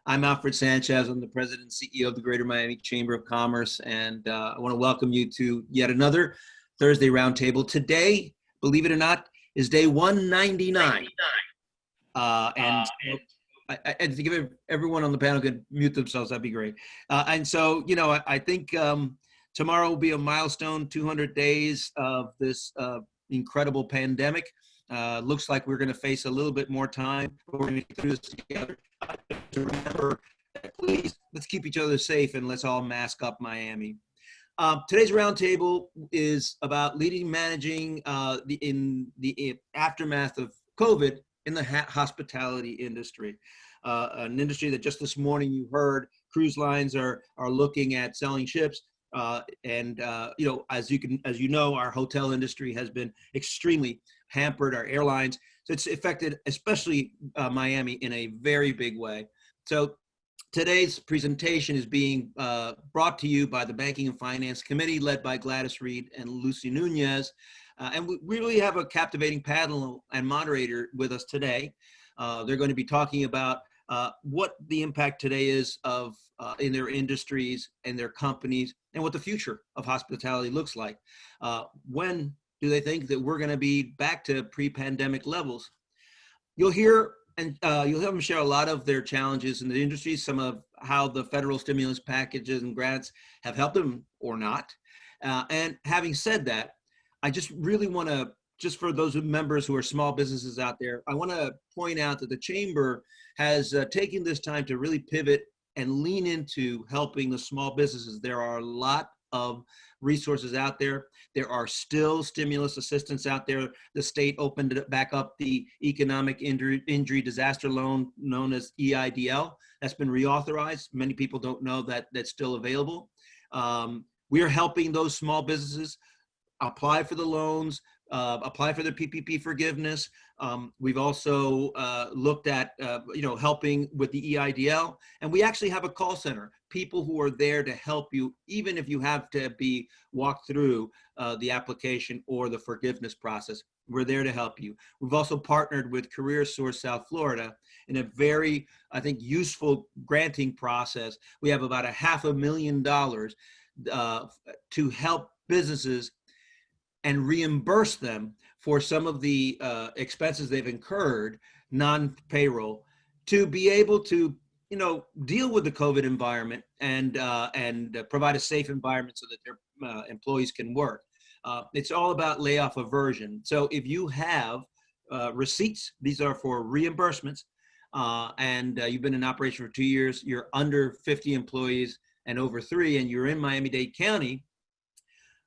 I'm Alfred Sanchez. I'm the president and CEO of the Greater Miami Chamber of Commerce, and I want to welcome you to yet another Thursday Roundtable. Today, believe it or not, is day 199. And to give everyone on the panel could mute themselves, that'd be great. And so, you know, I think tomorrow will be a milestone, 200 days of this incredible pandemic. Looks like we're going to face a little bit more time, but we're going to get through this together. To remember, please, let's keep each other safe and let's all mask up Miami. Today's roundtable is about leading, managing in the aftermath of COVID in the hospitality industry, an industry that just this morning you heard cruise lines are looking at selling ships. You know, as you know, our hotel industry has been extremely hampered, our airlines. So it's affected, especially Miami, in a very big way. So today's presentation is being brought to you by the Banking and Finance Committee, led by Gladys Reed and Lucy Nunez. And we really have a captivating panel and moderator with us today. They're going to be talking about what the impact today is of in their industries and their companies, and what the future of hospitality looks like. When do they think that we're going to be back to pre-pandemic levels? You'll hear and you'll have them share a lot of their challenges in the industry, some of how the federal stimulus packages and grants have helped them or not. And having said that, I just really want to, just for those members who are small businesses out there, I want to point out that the Chamber has taken this time to really pivot and lean into helping the small businesses. There are a lot of resources out there. There are still stimulus assistance out there. The state opened back up the economic injury disaster loan known as EIDL. That's been reauthorized. Many people don't know that that's still available. We are helping those small businesses apply for the loans, apply for the PPP forgiveness. We've also looked at, you know, helping with the EIDL, and we actually have a call center, people who are there to help you, even if you have to be walked through the application or the forgiveness process. We're there to help you. We've also partnered with Career Source South Florida in a very, I think, useful granting process. We have about $500,000 to help businesses and reimburse them for some of the expenses they've incurred, non-payroll, to be able to, you know, deal with the COVID environment and provide a safe environment so that their employees can work. It's all about layoff aversion. So if you have receipts, these are for reimbursements, and you've been in operation for 2 years, you're under 50 employees and over 3, and you're in Miami-Dade County,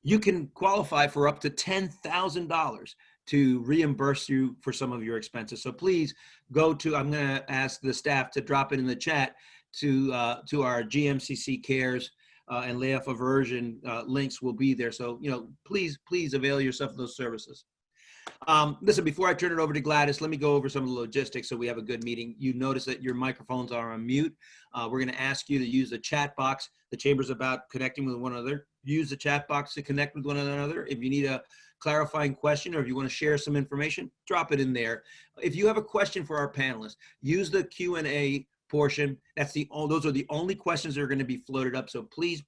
you can qualify for up to $10,000 to reimburse you for some of your expenses. So please go to, I'm going to ask the staff to drop it in the chat to our GMCC Cares and layoff aversion links will be there. So, you know, please avail yourself of those services. Listen, before I turn it over to Gladys, let me go over some of the logistics so we have a good meeting. You notice that your microphones are on mute. We're going to ask you to use the chat box. The Chamber's about connecting with one another. Use the chat box to connect with one another. If you need a clarifying question or if you want to share some information, drop it in there. If you have a question for our panelists, use the Q&A portion. Those are the only questions that are going to be floated up. So please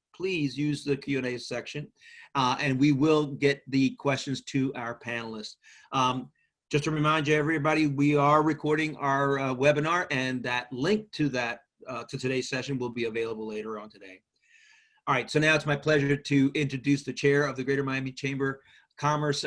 use the Q&A section, and we will get the questions to our panelists. Just to remind you, everybody, we are recording our webinar, and that link to that to today's session will be available later on today. All right, so now it's my pleasure to introduce the chair of the Greater Miami Chamber of Commerce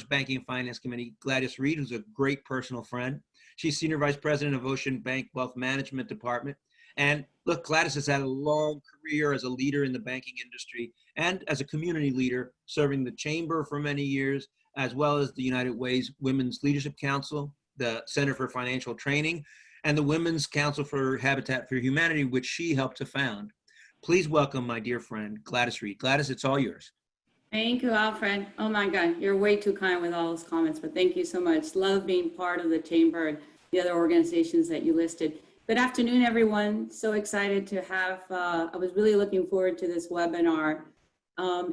Banking and Finance Committee, Gladys Reed, who's a great personal friend. She's Senior Vice President of Ocean Bank Wealth Management Department. And look, Gladys has had a long career as a leader in the banking industry and as a community leader, serving the Chamber for many years, as well as the United Way's Women's Leadership Council, the Center for Financial Training, and the Women's Council for Habitat for Humanity, which she helped to found. Please welcome my dear friend, Gladys Reed. Gladys, it's all yours. Thank you, Alfred. Oh my God, you're way too kind with all those comments, but thank you so much. Love being part of the Chamber and the other organizations that you listed. Good afternoon, everyone. So excited to have, I was really looking forward to this webinar.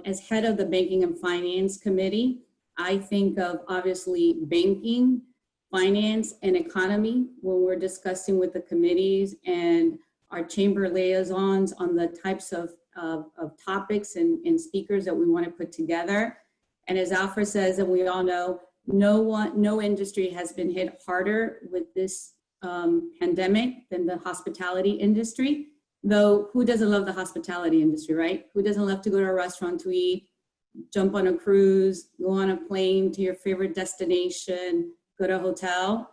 As head of the Banking and Finance Committee, I think of obviously banking, finance, and economy when we're discussing with the committees and our chamber liaisons on the types of topics and speakers that we want to put together. And as Alfred says, and we all know, no industry has been hit harder with this pandemic than the hospitality industry. Though who doesn't love the hospitality industry, right? Who doesn't love to go to a restaurant to eat, jump on a cruise, go on a plane to your favorite destination, go to a hotel?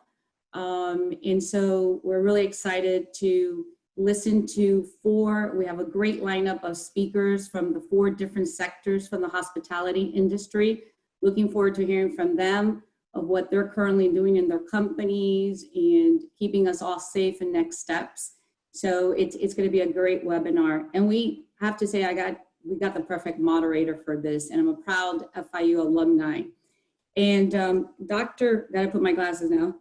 And so we're really excited to listen to we have a great lineup of speakers from the 4 different sectors from the hospitality industry. Looking forward to hearing from them of what they're currently doing in their companies and keeping us all safe and next steps. So it's going to be a great webinar. And we have to say, we got the perfect moderator for this, and I'm a proud FIU alumni. And gotta put my glasses now.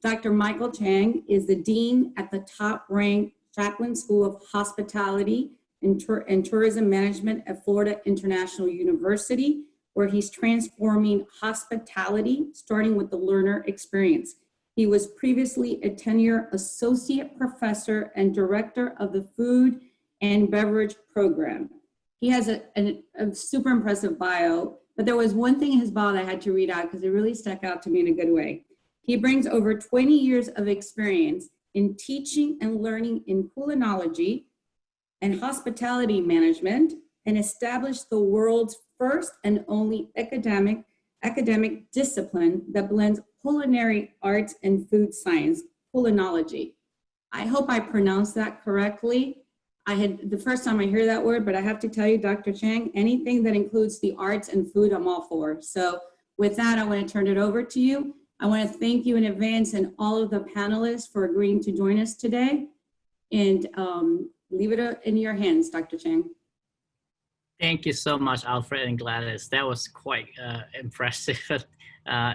Dr. Michael Chang is the Dean at the top-ranked Chaplin School of Hospitality and Tourism Management at Florida International University, where he's transforming hospitality, starting with the learner experience. He was previously a tenure associate professor and director of the Food and Beverage program. He has a super impressive bio, but there was one thing in his bio that I had to read out because it really stuck out to me in a good way. He brings over 20 years of experience in teaching and learning in culinology and hospitality management, and established the world's first and only academic discipline that blends culinary arts and food science, culinology. I hope I pronounced that correctly. The first time I hear that word, but I have to tell you, Dr. Chang, anything that includes the arts and food, I'm all for. So with that, I want to turn it over to you. I want to thank you in advance and all of the panelists for agreeing to join us today, and leave it in your hands, Dr. Chang. Thank you so much, Alfred and Gladys. That was quite impressive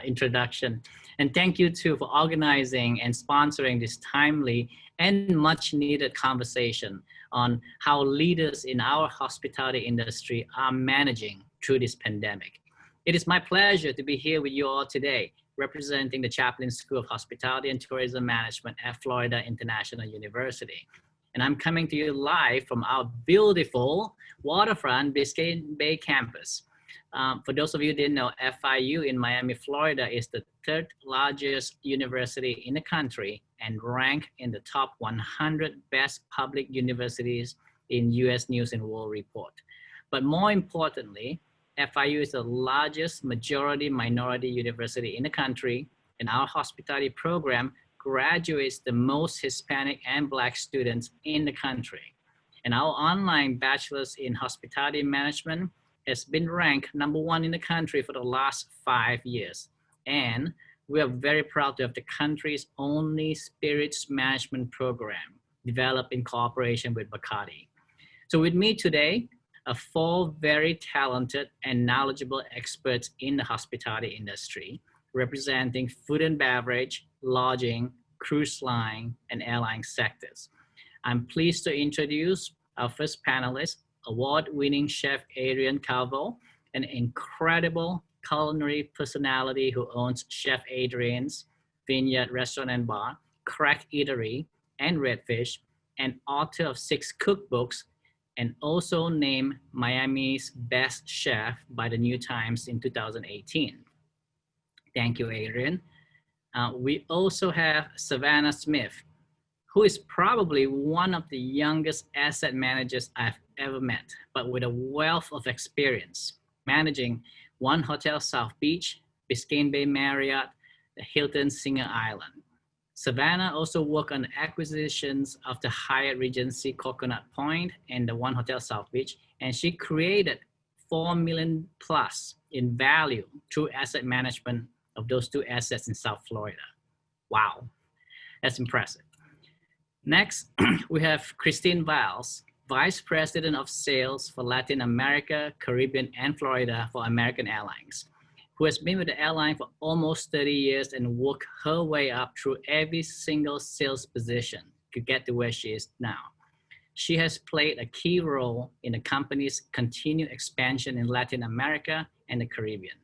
introduction. And thank you too for organizing and sponsoring this timely and much needed conversation on how leaders in our hospitality industry are managing through this pandemic. It is my pleasure to be here with you all today, representing the Chaplin School of Hospitality and Tourism Management at Florida International University. And I'm coming to you live from our beautiful waterfront Biscayne Bay campus. For those of you who didn't know, FIU in Miami, Florida is the 3rd largest university in the country and ranked in the top 100 best public universities in US News and World Report. But more importantly, FIU is the largest majority minority university in the country, and our hospitality program graduates the most Hispanic and Black students in the country. And our online bachelor's in hospitality management has been ranked #1 in the country for the last 5 years. And we are very proud to have the country's only spirits management program developed in cooperation with Bacardi. So with me today are 4 very talented and knowledgeable experts in the hospitality industry, representing food and beverage, lodging, cruise line, and airline sectors. I'm pleased to introduce our first panelist, award-winning chef Adrian Carvel, an incredible culinary personality who owns Chef Adrian's Vineyard Restaurant and Bar, Crack Eatery, and Redfish, and author of 6 cookbooks, and also named Miami's best chef by the New Times in 2018. Thank you, Adrian. We also have Savannah Smith, who is probably one of the youngest asset managers I've ever met, but with a wealth of experience managing 1 Hotel South Beach, Biscayne Bay Marriott, the Hilton Singer Island. Savannah also worked on the acquisitions of the Hyatt Regency Coconut Point and the 1 Hotel South Beach, and she created $4 million plus in value through asset management of those 2 assets in South Florida. Wow, that's impressive. Next, we have Christine Valls, Vice President of Sales for Latin America, Caribbean, and Florida for American Airlines, who has been with the airline for almost 30 years and worked her way up through every single sales position to get to where she is now. She has played a key role in the company's continued expansion in Latin America and the Caribbean.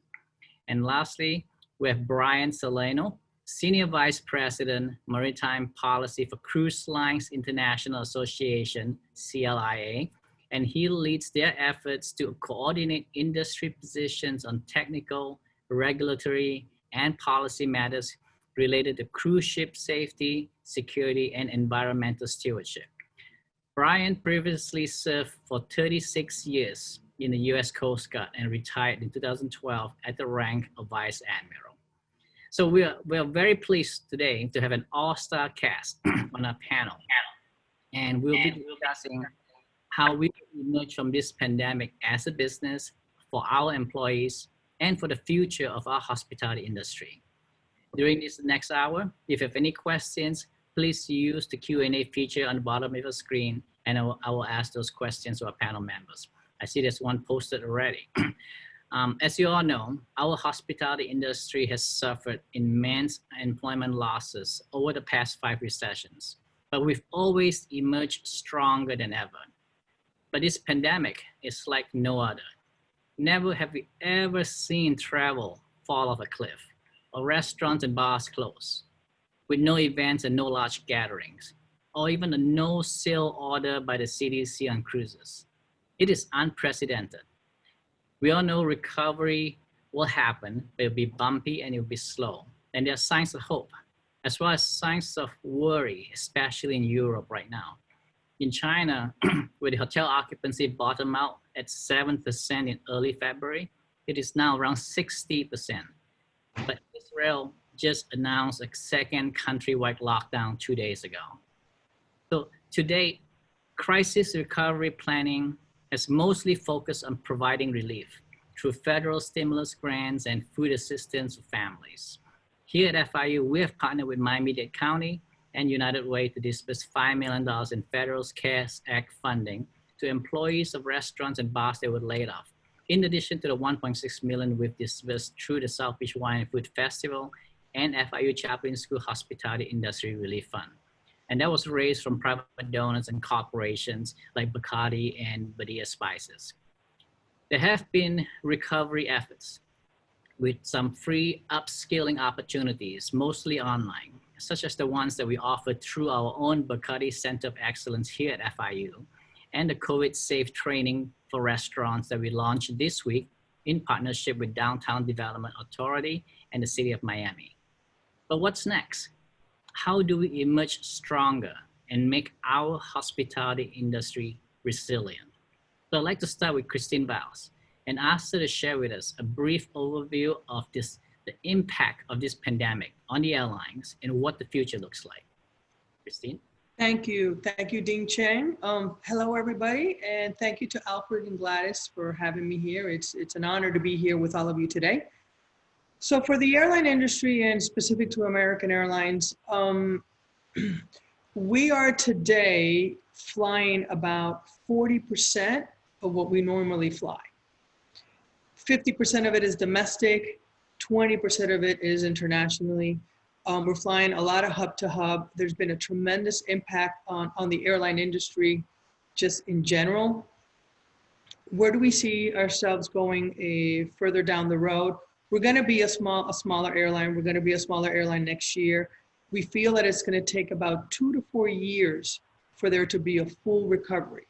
And lastly, we have Brian Solano, Senior Vice President, Maritime Policy for Cruise Lines International Association, CLIA, and he leads their efforts to coordinate industry positions on technical, regulatory, and policy matters related to cruise ship safety, security, and environmental stewardship. Brian previously served for 36 years in the U.S. Coast Guard and retired in 2012 at the rank of Vice Admiral. So we are very pleased today to have an all-star cast on our panel. And we'll be discussing how we emerge from this pandemic as a business for our employees and for the future of our hospitality industry. During this next hour, if you have any questions, please use the Q&A feature on the bottom of your screen, and I will ask those questions to our panel members. I see there's one posted already. As you all know, our hospitality industry has suffered immense employment losses over the past 5 recessions, but we've always emerged stronger than ever. But this pandemic is like no other. Never have we ever seen travel fall off a cliff, or restaurants and bars close, with no events and no large gatherings, or even a no sale order by the CDC on cruises. It is unprecedented. We all know recovery will happen, but it'll be bumpy and it'll be slow. And there are signs of hope, as well as signs of worry, especially in Europe right now. In China, where the hotel occupancy bottomed out at 7% in early February, it is now around 60%. But Israel just announced a second countrywide lockdown 2 days ago. So to date, crisis recovery planning has mostly focused on providing relief through federal stimulus grants and food assistance for families. Here at FIU, we have partnered with Miami-Dade County and United Way to disperse $5 million in federal CARES Act funding to employees of restaurants and bars that were laid off, in addition to the $1.6 million we've dispersed through the South Beach Wine and Food Festival and FIU Chaplain School Hospitality Industry Relief Fund. And that was raised from private donors and corporations like Bacardi and Badia Spices. There have been recovery efforts with some free upskilling opportunities, mostly online, such as the ones that we offer through our own Bacardi Center of Excellence here at FIU, and the COVID safe training for restaurants that we launched this week in partnership with Downtown Development Authority and the City of Miami. But what's next? How do we emerge stronger and make our hospitality industry resilient? So I'd like to start with Christine Valls and ask her to share with us a brief overview of the impact of this pandemic on the airlines and what the future looks like. Christine? Thank you. Thank you, Dean Chang. Hello, everybody, and thank you to Alfred and Gladys for having me here. It's an honor to be here with all of you today. So for the airline industry and specific to American Airlines, we are today flying about 40% of what we normally fly. 50% of it is domestic, 20% of it is internationally. We're flying a lot of hub to hub. There's been a tremendous impact on the airline industry just in general. Where do we see ourselves going further down the road? We're going to be a smaller airline. We're going to be a smaller airline next year. We feel that it's going to take about 2 to 4 years for there to be a full recovery,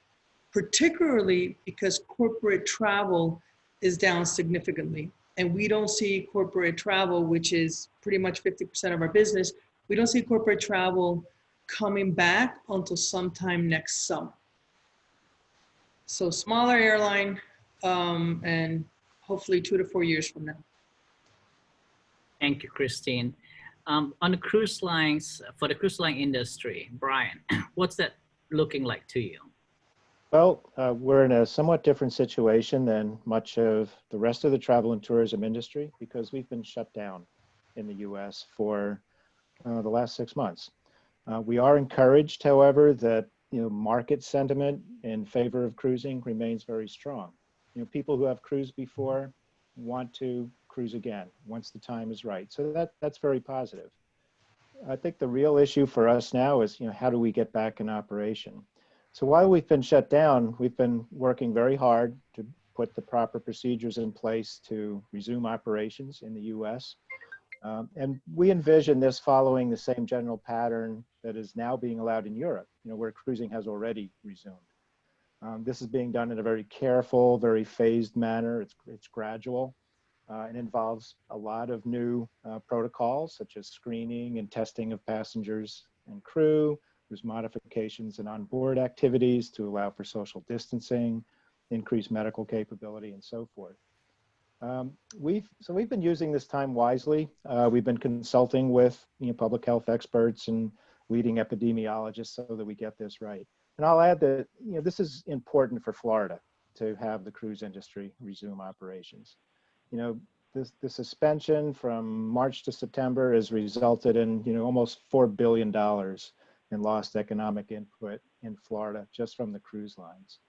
particularly because corporate travel is down significantly. And we don't see corporate travel, which is pretty much 50% of our business, we don't see corporate travel coming back until sometime next summer. So smaller airline, and hopefully 2 to 4 years from now. Thank you, Christine. On the cruise lines, for the cruise line industry, Brian, what's that looking like to you? Well, we're in a somewhat different situation than much of the rest of the travel and tourism industry because we've been shut down in the US for the last 6 months. We are encouraged, however, that market sentiment in favor of cruising remains very strong. People who have cruised before want to cruise again once the time is right. So that's very positive. I think the real issue for us now is, how do we get back in operation? So while we've been shut down, we've been working very hard to put the proper procedures in place to resume operations in the US. And we envision this following the same general pattern that is now being allowed in Europe, where cruising has already resumed. This is being done in a very careful, very phased manner. It's gradual and involves a lot of new protocols, such as screening and testing of passengers and crew. There's modifications in onboard activities to allow for social distancing, increased medical capability, and so forth. We've been using this time wisely. We've been consulting with public health experts and leading epidemiologists so that we get this right. And I'll add that this is important for Florida to have the cruise industry resume operations. The suspension from March to September has resulted in almost $4 billion in lost economic input in Florida just from the cruise lines.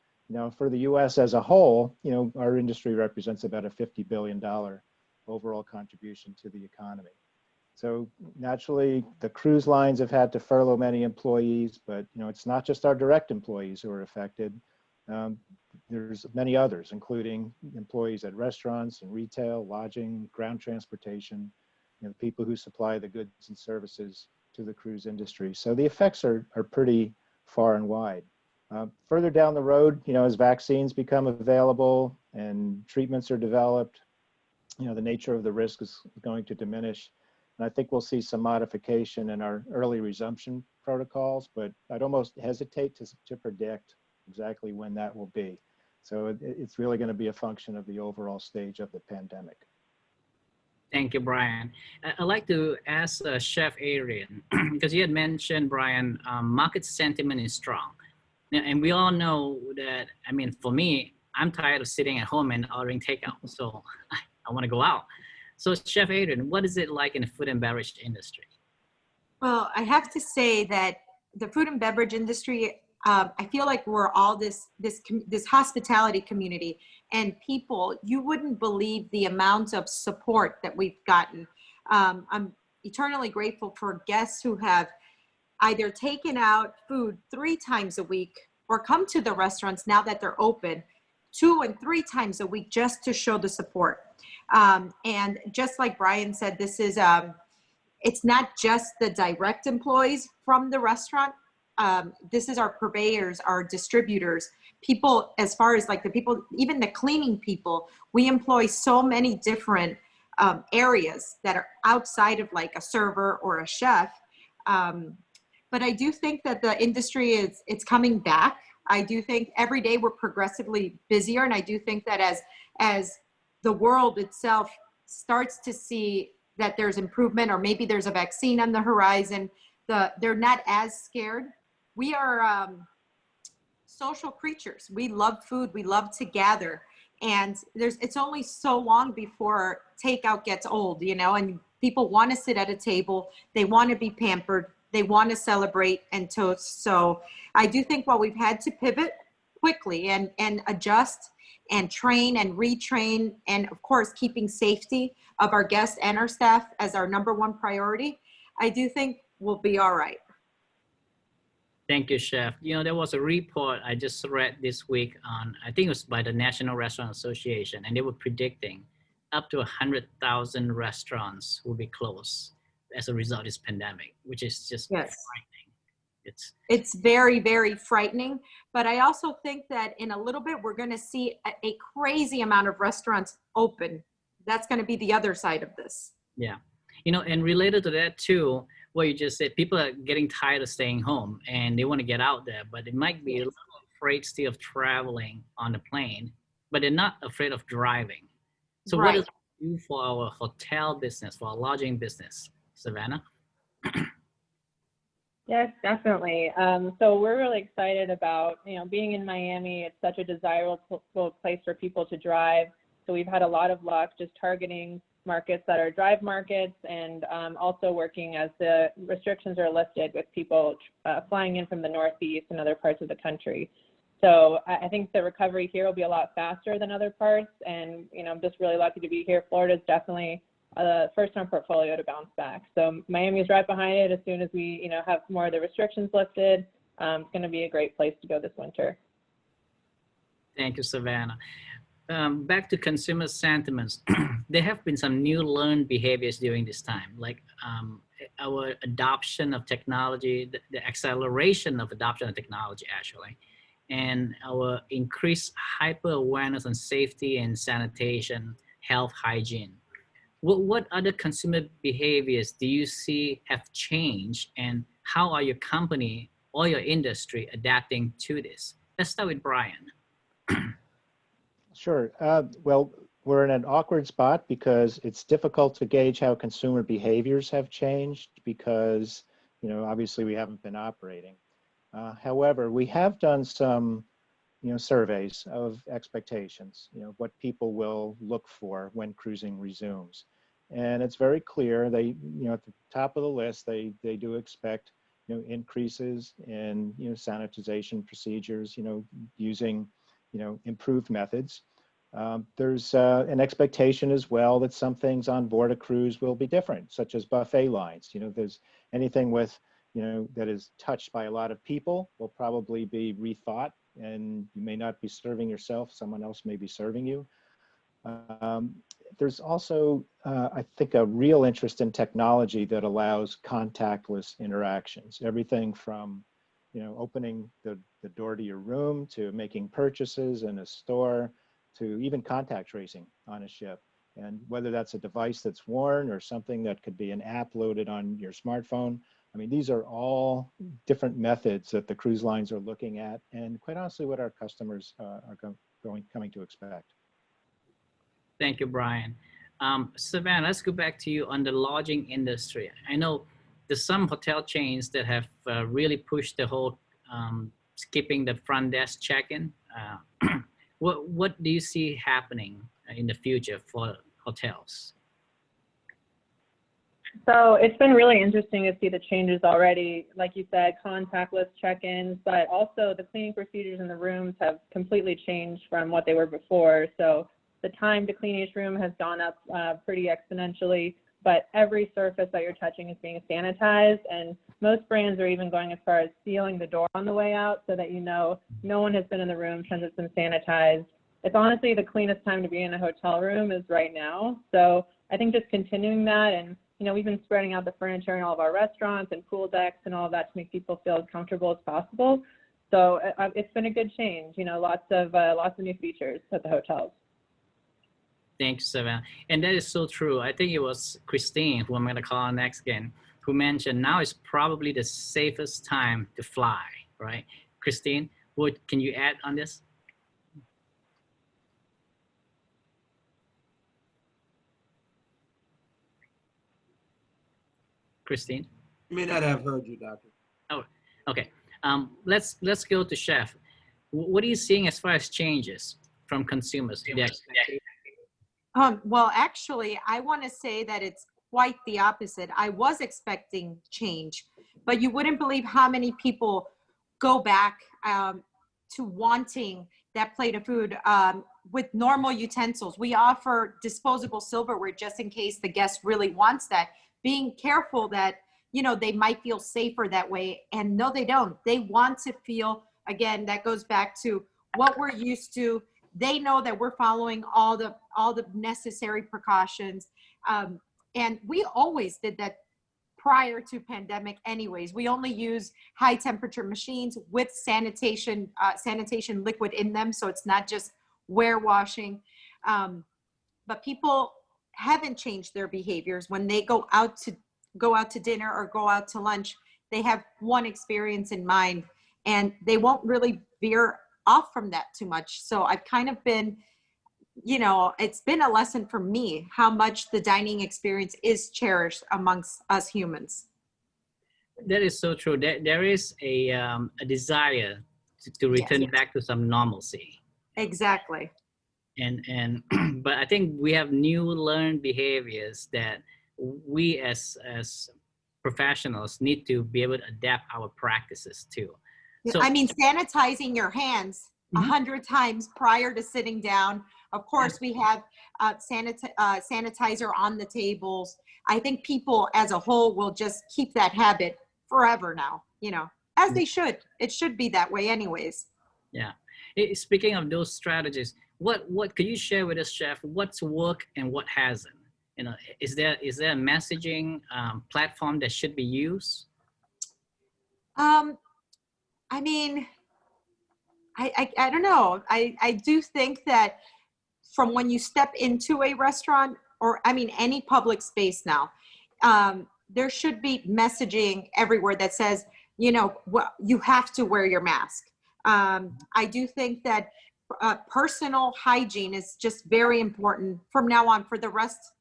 For the U.S. as a whole, our industry represents about a $50 billion overall contribution to the economy. So naturally, the cruise lines have had to furlough many employees, but it's not just our direct employees who are affected. There's many others, including employees at restaurants and retail, lodging, ground transportation, people who supply the goods and services to the cruise industry. So the effects are pretty far and wide. Further down the road, as vaccines become available and treatments are developed, the nature of the risk is going to diminish. And I think we'll see some modification in our early resumption protocols, but I'd almost hesitate to predict exactly when that will be. So it's really going to be a function of the overall stage of the pandemic. Thank you, Brian. I'd like to ask Chef Adrian, because you had mentioned, Brian, market sentiment is strong. And we all know that, for me, I'm tired of sitting at home and ordering takeout. So I want to go out. So Chef Adrian, what is it like in the food and beverage industry? Well, I have to say that the food and beverage industry, I feel like we're all this hospitality community, and people, you wouldn't believe the amount of support that we've gotten. I'm eternally grateful for guests who have either taken out food 3 times a week or come to the restaurants now that they're open 2 and 3 times a week just to show the support. And just like Brian said, this is, it's not just the direct employees from the restaurant. This is our purveyors, our distributors, people, as far as like the people, even the cleaning people. We employ so many different areas that are outside of like a server or a chef. But I do think that the industry it's coming back. I do think every day we're progressively busier. And I do think that as the world itself starts to see that there's improvement, or maybe there's a vaccine on the horizon, they're not as scared. We are social creatures. We love food. We love to gather. And it's only so long before takeout gets old, and people want to sit at a table. They want to be pampered. They want to celebrate and toast. So I do think while we've had to pivot quickly and adjust and train and retrain, and of course, keeping safety of our guests and our staff as our #1 priority, I do think we'll be all right. Thank you, Chef. There was a report I just read this week on, I think it was by the National Restaurant Association, and they were predicting up to 100,000 restaurants will be closed as a result of this pandemic, which is just frightening. It's very, very frightening. But I also think that in a little bit, we're going to see a crazy amount of restaurants open. That's going to be the other side of this. Yeah. And related to that too, what you just said, people are getting tired of staying home and they want to get out there, but they might be a little afraid still of traveling on the plane, but they're not afraid of driving. So what does it do for our hotel business, for our lodging business, Savannah? Yes, definitely. So we're really excited about, being in Miami. It's such a desirable place for people to drive. So we've had a lot of luck just targeting markets that are drive markets, and also working as the restrictions are lifted with people flying in from the Northeast and other parts of the country. So I think the recovery here will be a lot faster than other parts. And, I'm just really lucky to be here. Florida is definitely the first in our portfolio to bounce back. So Miami is right behind it. As soon as we, have more of the restrictions lifted, it's going to be a great place to go this winter. Thank you, Savannah. back to consumer sentiments, there have been some new learned behaviors during this time, like our adoption of technology, the acceleration of adoption of technology actually, and our increased hyper awareness on safety and sanitation, health, hygiene. What other consumer behaviors do you see have changed, and how are your company or your industry adapting to this? Let's start with Brian. Sure. Well, we're in an awkward spot because it's difficult to gauge how consumer behaviors have changed because, obviously we haven't been operating. However, we have done some, surveys of expectations, what people will look for when cruising resumes. And it's very clear they, at the top of the list, they do expect, increases in, sanitization procedures, using, improved methods. There's an expectation as well that some things on board a cruise will be different, such as buffet lines. There's anything with, that is touched by a lot of people will probably be rethought, and you may not be serving yourself, someone else may be serving you. There's also, I think, a real interest in technology that allows contactless interactions. Everything from, opening the door to your room, to making purchases in a store, to even contact tracing on a ship. And whether that's a device that's worn or something that could be an app loaded on your smartphone. I mean, these are all different methods that the cruise lines are looking at, and quite honestly, what our customers are coming to expect. Thank you, Brian. Savannah, let's go back to you on the lodging industry. I know there's some hotel chains that have really pushed the whole skipping the front desk check-in. What do you see happening in the future for hotels? So it's been really interesting to see the changes already. Like you said, contactless check-ins, but also the cleaning procedures in the rooms have completely changed from what they were before. So the time to clean each room has gone up pretty exponentially, but every surface that you're touching is being sanitized, and most brands are even going as far as sealing the door on the way out so that no one has been in the room since it's been sanitized. It's honestly the cleanest time to be in a hotel room is right now. So I think just continuing that, and we've been spreading out the furniture in all of our restaurants and pool decks and all of that to make people feel as comfortable as possible. So it's been a good change. Lots of new features at the hotels. Thanks, Savannah. And that is so true. I think it was Christine, who I'm going to call on next again, who mentioned now is probably the safest time to fly, right? Christine, what can you add on this? Christine? You may not have heard you, Doctor. Oh, okay. Let's go to Chef. What are you seeing as far as changes from consumers? Well, actually, I want to say that it's quite the opposite. I was expecting change, but you wouldn't believe how many people go back to wanting that plate of food with normal utensils. We offer disposable silverware just in case the guest really wants that, being careful that, they might feel safer that way. And no, they don't. They want to feel, again, that goes back to what we're used to. They know that we're following all the necessary precautions. And we always did that prior to pandemic anyways. We only use high temperature machines with sanitation liquid in them. So it's not just warewashing. But people haven't changed their behaviors. When they go out to dinner or go out to lunch, they have one experience in mind, and they won't really veer off from that too much. So I've kind of been, it's been a lesson for me how much the dining experience is cherished amongst us humans. That is so true. There is a desire to return back to some normalcy. Exactly. And but I think we have new learned behaviors that we as professionals need to be able to adapt our practices to. So, I mean, sanitizing your hands 100 times prior to sitting down. Of course, we have sanitizer on the tables. I think people as a whole will just keep that habit forever now, as they should. It should be that way anyways. Yeah. Speaking of those strategies, what could you share with us, Chef? What's worked and what hasn't? You know, is there a messaging platform that should be used? I mean, I don't know. I do think that from when you step into a restaurant, or I mean any public space now, there should be messaging everywhere that says, you know, you have to wear your mask. I do think that personal hygiene is just very important from now on for the rest,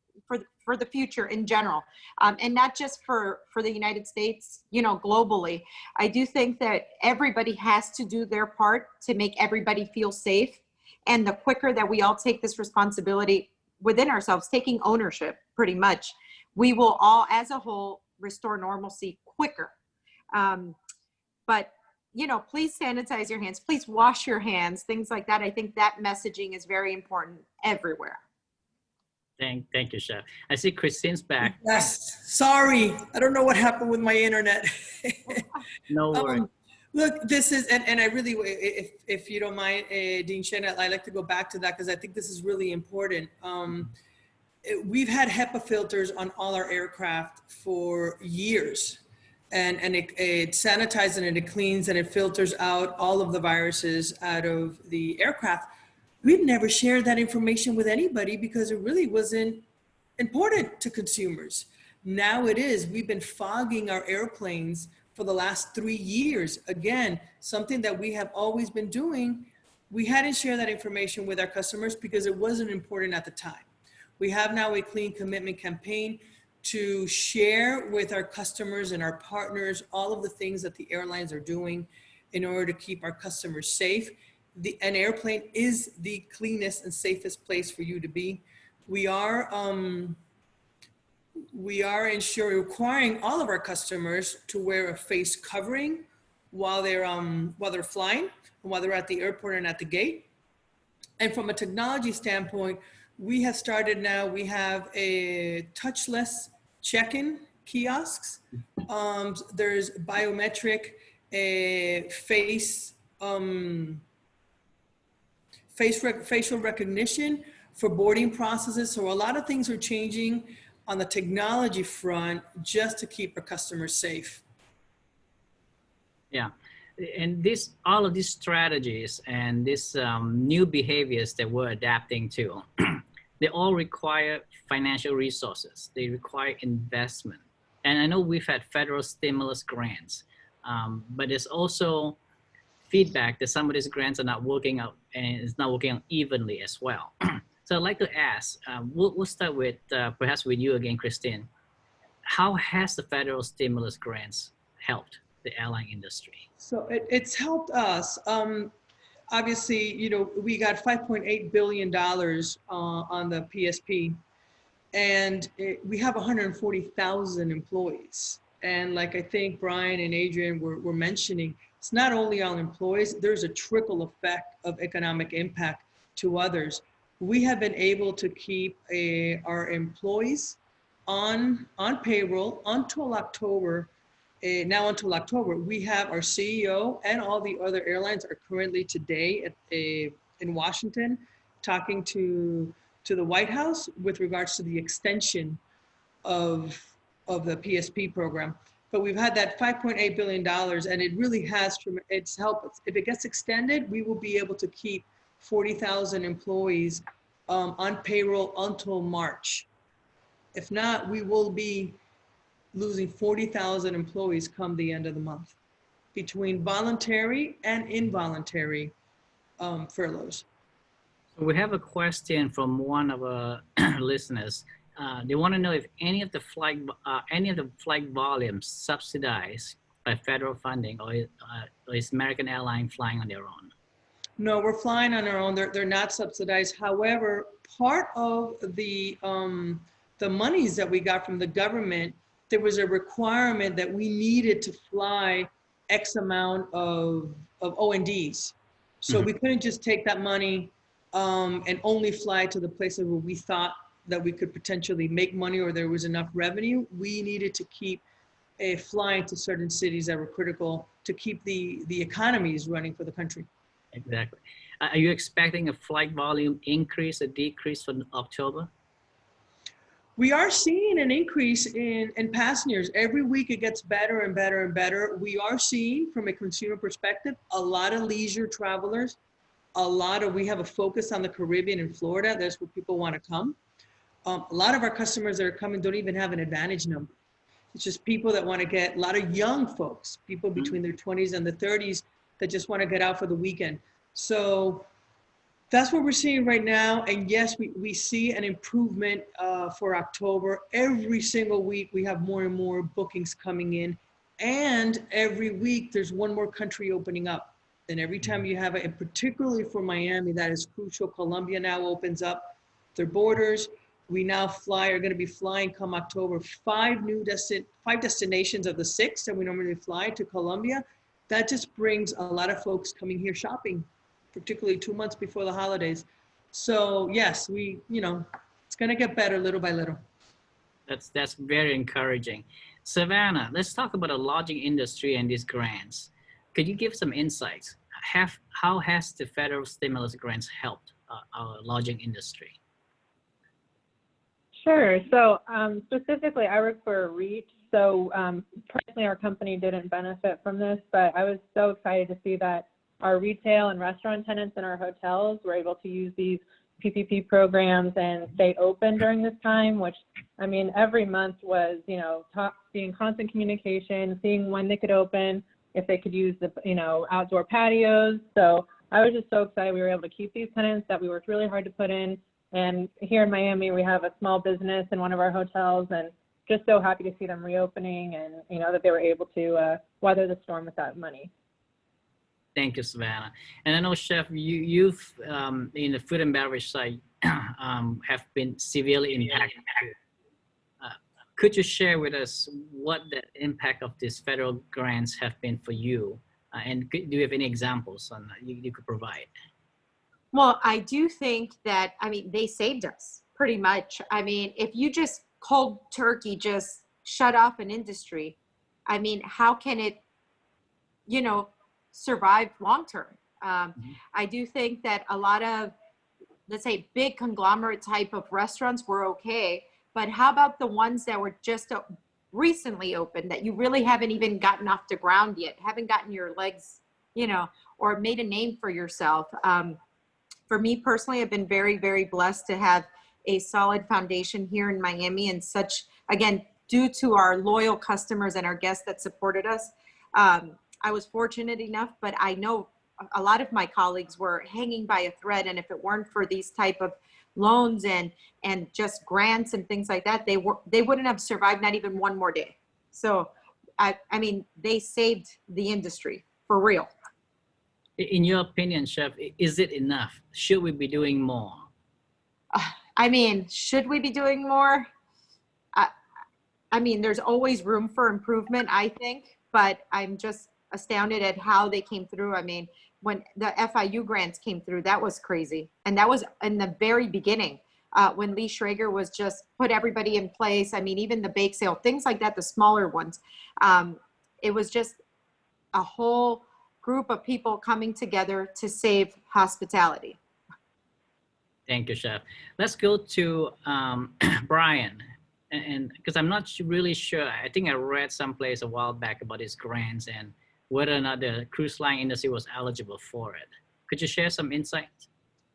for the future in general, and not just for the United States, you know, globally. I do think that everybody has to do their part to make everybody feel safe. And the quicker that we all take this responsibility within ourselves, taking ownership pretty much, we will all as a whole restore normalcy quicker. But, you know, please sanitize your hands, please wash your hands, things like that. I think that messaging is very important everywhere. Thank you, Chef. I see Christine's back. Yes, sorry. I don't know what happened with my internet. No worries. Look, this is, and I really, if you don't mind, Dean Shannon, I'd like to go back to that because I think this is really important. We've had HEPA filters on all our aircraft for years, and it sanitizes and it cleans and it filters out all of the viruses out of the aircraft. We've never shared that information with anybody because it really wasn't important to consumers. Now it is. We've been fogging our airplanes for the last 3 years. Again, something that we have always been doing. We hadn't shared that information with our customers because it wasn't important at the time. We have now a clean commitment campaign to share with our customers and our partners all of the things that the airlines are doing in order to keep our customers safe. An airplane is the cleanest and safest place for you to be. We are requiring all of our customers to wear a face covering while they're flying, while they're at the airport and at the gate. And from a technology standpoint, we have started now. We have a touchless check-in kiosks. There's biometric facial recognition for boarding processes. So a lot of things are changing on the technology front just to keep our customers safe. Yeah, and all of these strategies and these new behaviors that we're adapting to, they all require financial resources. They require investment. And I know we've had federal stimulus grants, but there's also feedback that some of these grants are not working out and it's not working out evenly as well. So I'd like to ask, we'll start with perhaps with you again, Christine. How has the federal stimulus grants helped the airline industry? So it's helped us. Obviously, you know, we got $5.8 billion on the PSP, and we have 140,000 employees. And like I think Brian and Adrian were mentioning, it's not only on employees, there's a trickle effect of economic impact to others. We have been able to keep our employees on payroll until October. Now until October, we have our CEO and all the other airlines are currently today in Washington talking to the White House with regards to the extension of the PSP program. But we've had that $5.8 billion and it really has, it's helped us. If it gets extended, we will be able to keep 40,000 employees on payroll until March. If not, we will be losing 40,000 employees come the end of the month between voluntary and involuntary furloughs. So we have a question from one of our listeners. They want to know if any of the flight volumes subsidized by federal funding, or is American Airlines flying on their own? No, we're flying on our own. They're not subsidized. However, part of the monies that we got from the government, there was a requirement that we needed to fly X amount of O&Ds. So we couldn't just take that money and only fly to the places where we thought that we could potentially make money or there was enough revenue. We needed to keep flying to certain cities that were critical to keep the economies running for the country. Exactly. Are you expecting a flight volume increase or decrease for October? We are seeing an increase in passengers. Every week it gets better and better and better. We are seeing, from a consumer perspective, a lot of leisure travelers. We have a focus on the Caribbean and Florida. That's where people want to come. A lot of our customers that are coming don't even have an advantage number. It's just people that want to get, a lot of young folks, people between their 20s and the 30s that just want to get out for the weekend. So that's what we're seeing right now. And yes, we see an improvement for October. Every single week, we have more and more bookings coming in. And every week, there's one more country opening up. And every time you have it, and particularly for Miami, that is crucial. Colombia now opens up their borders. We now are going to be flying come October, 5 destinations of the 6 that we normally fly to Colombia. That just brings a lot of folks coming here shopping, particularly 2 months before the holidays. So yes, it's going to get better little by little. That's very encouraging. Savannah, let's talk about the lodging industry and these grants. Could you give some insights? How has the federal stimulus grants helped our lodging industry? Sure. So specifically, I work for a REIT. So personally, our company didn't benefit from this, but I was so excited to see that our retail and restaurant tenants in our hotels were able to use these PPP programs and stay open during this time, which, I mean, every month was, being constant communication, seeing when they could open, if they could use the, outdoor patios. So I was just so excited we were able to keep these tenants that we worked really hard to put in. And here in Miami, we have a small business in one of our hotels, and just so happy to see them reopening and, that they were able to weather the storm with that money. Thank you, Savannah. And I know, Chef, you've in the food and beverage side have been severely impacted. Could you share with us what the impact of these federal grants have been for you? And do you have any examples on you could provide? Well, I do think that, they saved us pretty much. If you just cold turkey, just shut off an industry, how can it, survive long-term? I do think that a lot of, let's say, big conglomerate type of restaurants were okay, but how about the ones that were just recently opened that you really haven't even gotten off the ground yet, haven't gotten your legs, or made a name for yourself? For me personally, I've been very, very blessed to have a solid foundation here in Miami, and such, again, due to our loyal customers and our guests that supported us. I was fortunate enough, but I know a lot of my colleagues were hanging by a thread, and if it weren't for these type of loans and just grants and things like that, they wouldn't have survived not even one more day. So, they saved the industry for real. In your opinion, Chef, is it enough? Should we be doing more? Should we be doing more? There's always room for improvement, I think, but I'm just astounded at how they came through. When the FIU grants came through, that was crazy. And that was in the very beginning, when Lee Schrager was just put everybody in place. Even the bake sale, things like that, the smaller ones. It was just a whole group of people coming together to save hospitality. Thank you, Chef. Let's go to Brian. And because I'm not really sure, I think I read someplace a while back about these grants and whether or not the cruise line industry was eligible for it. Could you share some insights?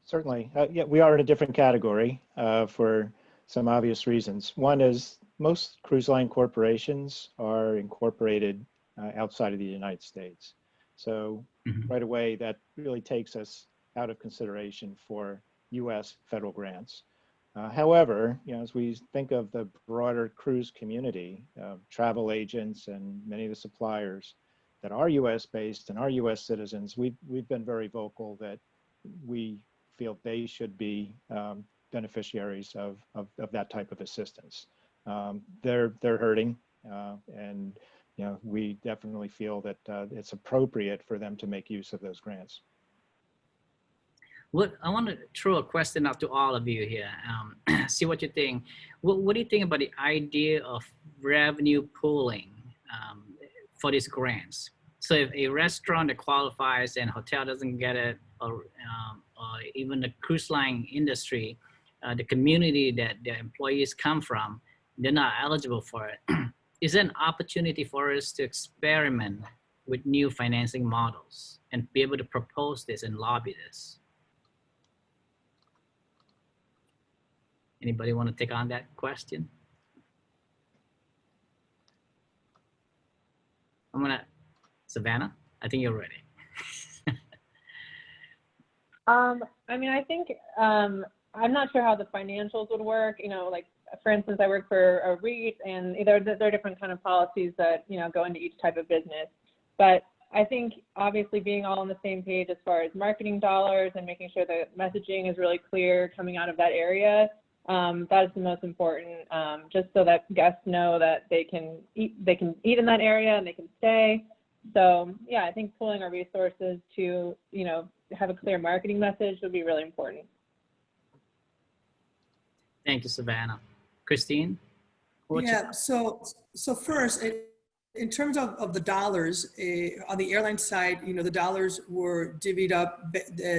Certainly. Yeah, we are in a different category for some obvious reasons. One is most cruise line corporations are incorporated outside of the United States. So right away, that really takes us out of consideration for U.S. federal grants. However, as we think of the broader cruise community, travel agents and many of the suppliers that are U.S. based and are U.S. citizens, we've been very vocal that we feel they should be beneficiaries of that type of assistance. They're hurting, and we definitely feel that it's appropriate for them to make use of those grants. I want to throw a question out to all of you here. See what you think. What do you think about the idea of revenue pooling for these grants? So if a restaurant that qualifies and hotel doesn't get it, or even the cruise line industry, the community that the employees come from, they're not eligible for it. Is an opportunity for us to experiment with new financing models and be able to propose this and lobby this. Anybody want to take on that question? Savannah, I think you're ready. I mean, I think I'm not sure how the financials would work. You know, like for instance, I work for a REIT, and there are different kind of policies that go into each type of business. But I think obviously being all on the same page as far as marketing dollars and making sure that messaging is really clear coming out of that area, that is the most important. Just so that guests know that they can eat in that area and they can stay. So yeah, I think pooling our resources to have a clear marketing message would be really important. Thank you, Savannah. Christine? Yeah, so first, in terms of the dollars, on the airline side, the dollars were divvied up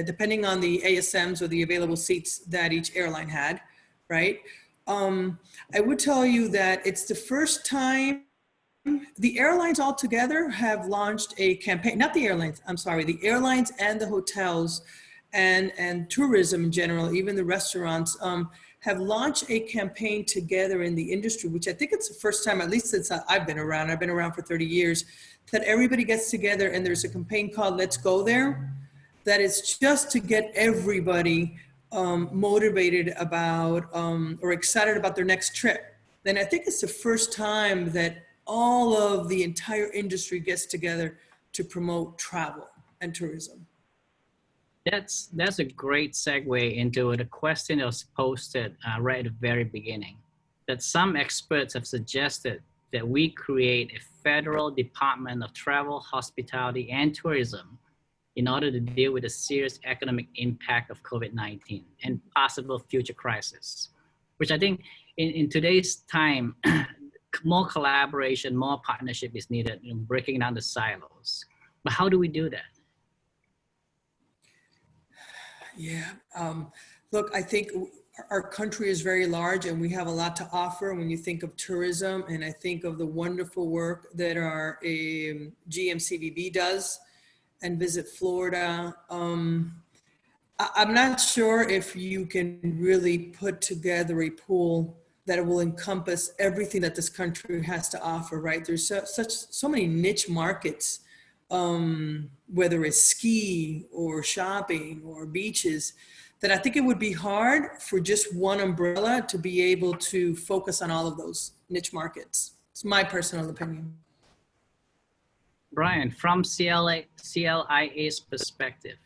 depending on the ASMs or the available seats that each airline had, right? I would tell you that it's the first time the airlines all together have launched a campaign, not the airlines, I'm sorry, the airlines and the hotels and tourism in general, even the restaurants, have launched a campaign together in the industry, which I think it's the first time, at least since I've been around for 30 years, that everybody gets together and there's a campaign called Let's Go There, that is just to get everybody motivated about or excited about their next trip. And I think it's the first time that all of the entire industry gets together to promote travel and tourism. That's a great segue into the question that was posted right at the very beginning, that some experts have suggested that we create a federal Department of Travel, Hospitality, and Tourism in order to deal with the serious economic impact of COVID-19 and possible future crises, which I think in today's time, more collaboration, more partnership is needed in breaking down the silos. But how do we do that? Yeah, look, I think our country is very large and we have a lot to offer when you think of tourism, and I think of the wonderful work that our GMCVB does and Visit Florida. I'm not sure if you can really put together a pool that will encompass everything that this country has to offer, right? There's so many niche markets, whether it's ski or shopping or beaches, that I think it would be hard for just one umbrella to be able to focus on all of those niche markets. It's my personal opinion. Brian, from CLIA's perspective,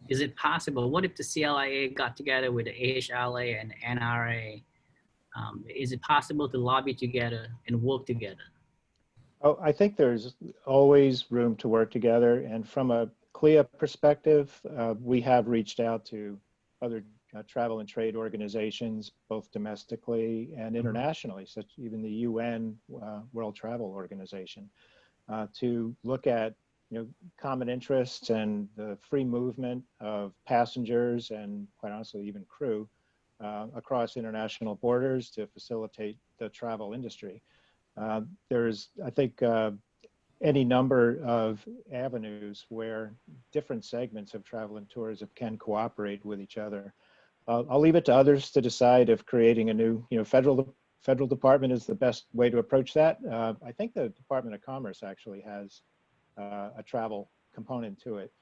is it possible? What if the CLIA got together with the AHLA and NRA? Is it possible to lobby together and work together? Oh, I think there's always room to work together. And from a CLIA perspective, we have reached out to other travel and trade organizations, both domestically and internationally, such even the UN World Travel Organization, to look at common interests and the free movement of passengers and, quite honestly, even crew across international borders to facilitate the travel industry. There's, I think, any number of avenues where different segments of travel and tourism can cooperate with each other. I'll leave it to others to decide if creating a new, federal department is the best way to approach that. I think the Department of Commerce actually has a travel component to it,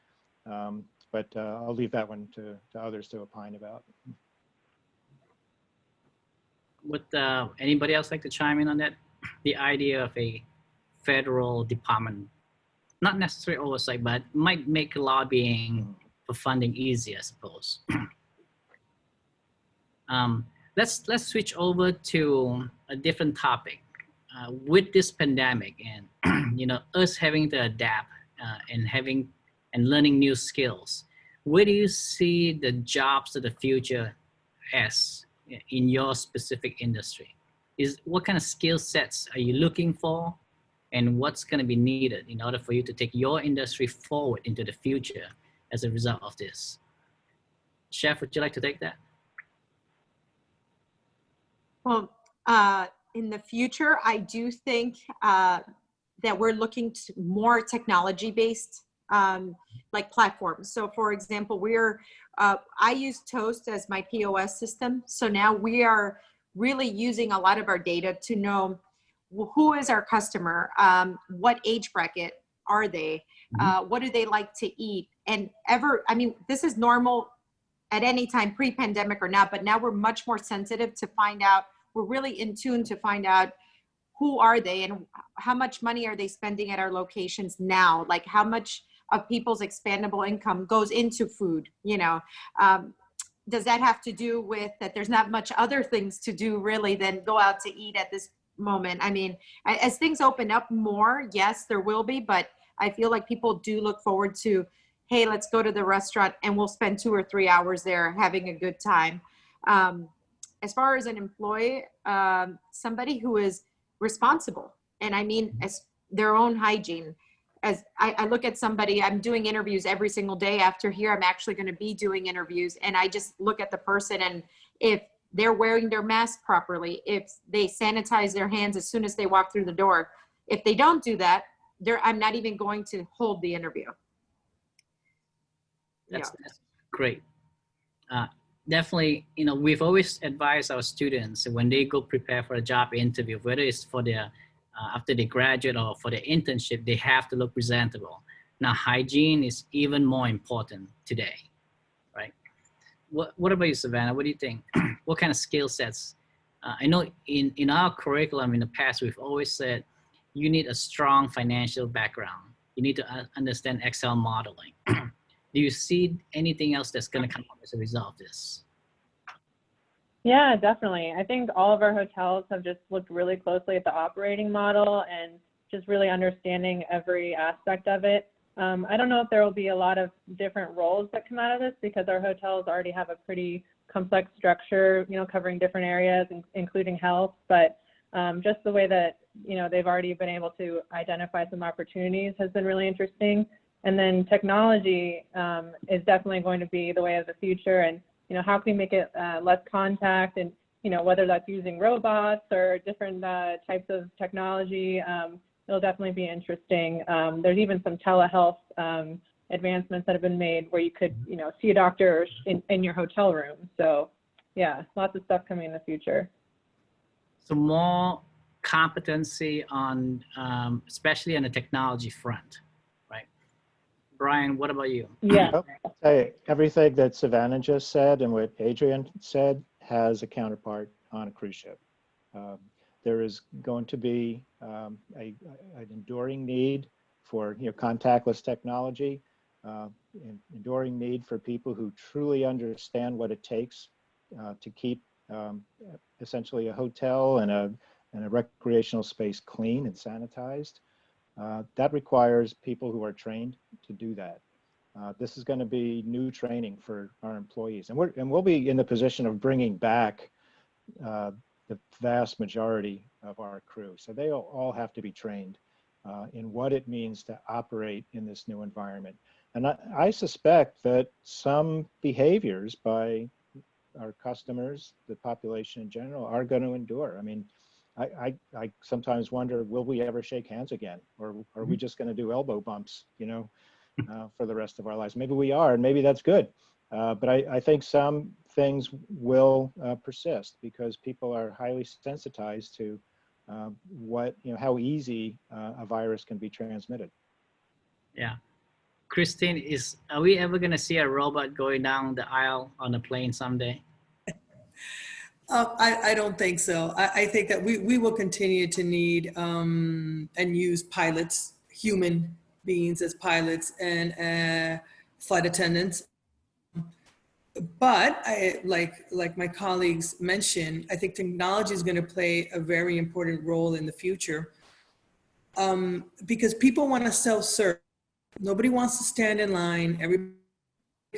but I'll leave that one to others to opine about. Would anybody else like to chime in on that? The idea of a federal department, not necessarily oversight, but might make lobbying for funding easy, I suppose. Let's switch over to a different topic. With this pandemic and us having to adapt and learning new skills, where do you see the jobs of the future as in your specific industry? What kind of skill sets are you looking for? and what's going to be needed in order for you to take your industry forward into the future as a result of this. Chef, would you like to take that? Well, in the future, I do think that we're looking to more technology-based like platforms. So for example, I use Toast as my POS system. So now we are really using a lot of our data to know who is our customer, what age bracket are they, what do they like to eat, and I mean, this is normal at any time, pre-pandemic or not, but now we're much more sensitive to find out, we're really in tune to find out who are they and how much money are they spending at our locations now, like how much of people's expandable income goes into food, you know. Does that have to do with that there's not much other things to do really than go out to eat at this moment? I mean, as things open up more, yes, there will be, but I feel like people do look forward to, hey, let's go to the restaurant and we'll spend 2 or 3 hours there having a good time. As far as an employee, somebody who is responsible, and I mean as their own hygiene. As I look at somebody, I'm doing interviews every single day. After here, I'm actually going to be doing interviews, and I just look at the person, and if they're wearing their mask properly, if they sanitize their hands as soon as they walk through the door, if they don't do that, I'm not even going to hold the interview. That's great. Definitely, you know, we've always advised our students when they go prepare for a job interview, whether it's for their after they graduate or for the internship, they have to look presentable. Now, hygiene is even more important today, right? What about you, Savannah? What do you think? What kind of skill sets? I know in our curriculum in the past, we've always said you need a strong financial background. You need to understand Excel modeling. Do you see anything else that's going to come up as a result of this? Yeah, definitely. I think all of our hotels have just looked really closely at the operating model and just really understanding every aspect of it. I don't know if there will be a lot of different roles that come out of this because our hotels already have a pretty complex structure, you know, covering different areas, including health. But just the way that, you know, they've already been able to identify some opportunities has been really interesting. And then technology is definitely going to be the way of the future. And you know, how can we make it less contact, and, you know, whether that's using robots or different types of technology, it'll definitely be interesting. There's even some telehealth advancements that have been made where you could, you know, see a doctor in your hotel room. So yeah, lots of stuff coming in the future. So more competency on, especially on the technology front, right? Brian, what about you? Yeah. I'll say everything that Savannah just said and what Adrian said has a counterpart on a cruise ship. There is going to be an enduring need for, you know, contactless technology, enduring need for people who truly understand what it takes to keep essentially a hotel and a recreational space clean and sanitized. That requires people who are trained to do that. This is going to be new training for our employees, and we'll be in the position of bringing back the vast majority of our crew. So they all have to be trained in what it means to operate in this new environment. And I suspect that some behaviors by our customers, the population in general, are going to endure. I mean, I sometimes wonder, will we ever shake hands again? Or are we just going to do elbow bumps, you know, for the rest of our lives? Maybe we are, and maybe that's good. But I think some things will persist because people are highly sensitized to how easy a virus can be transmitted. Yeah. Christine, are we ever going to see a robot going down the aisle on a plane someday? I don't think so. I think that we will continue to need and use pilots, human beings as pilots, and flight attendants. But like my colleagues mentioned, I think technology is going to play a very important role in the future because people want to self-serve. Nobody wants to stand in line. Everybody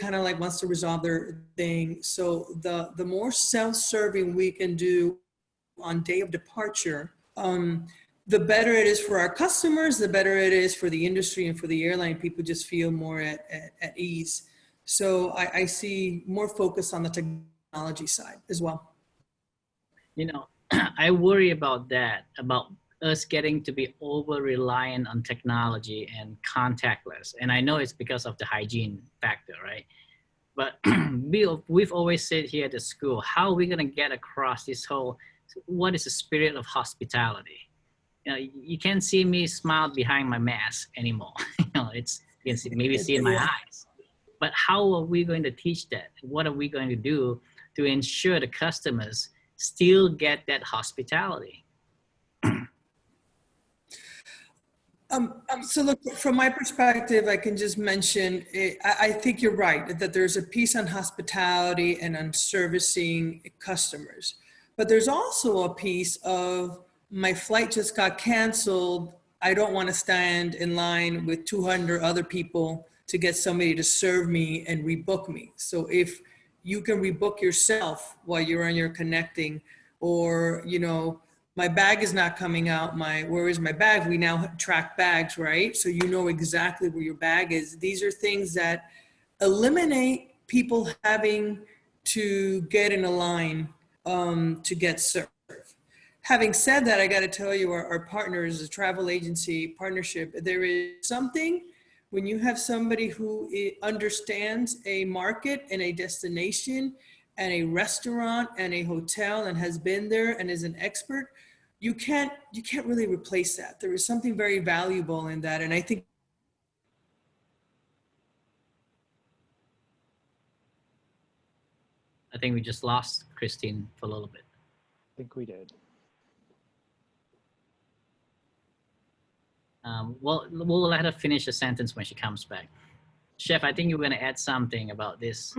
kind of like wants to resolve their thing. So the more self-serving we can do on day of departure, the better it is for our customers, the better it is for the industry and for the airline. People just feel more at ease. So I see more focus on the technology side as well. You know, I worry about that, about us getting to be over reliant on technology and contactless. And I know it's because of the hygiene factor, right? But we've always said here at the school, how are we going to get across this whole, what is the spirit of hospitality? You know, you can't see me smile behind my mask anymore. You know, you can maybe see in my eyes. But how are we going to teach that? What are we going to do to ensure the customers still get that hospitality? So look, from my perspective, I can just mention, I think you're right, that there's a piece on hospitality and on servicing customers. But there's also a piece of, my flight just got canceled. I don't want to stand in line with 200 other people to get somebody to serve me and rebook me. So if you can rebook yourself while you're on your connecting, or, you know, my bag is not coming out, where is my bag? We now track bags, right? So you know exactly where your bag is. These are things that eliminate people having to get in a line to get served. Having said that, I got to tell you, our partners, a travel agency partnership, there is something when you have somebody who understands a market and a destination and a restaurant and a hotel and has been there and is an expert, you can't really replace that. There is something very valuable in that. And I think we just lost Christine for a little bit. I think we did. Well, we'll let her finish the sentence when she comes back. Chef, I think you're going to add something about this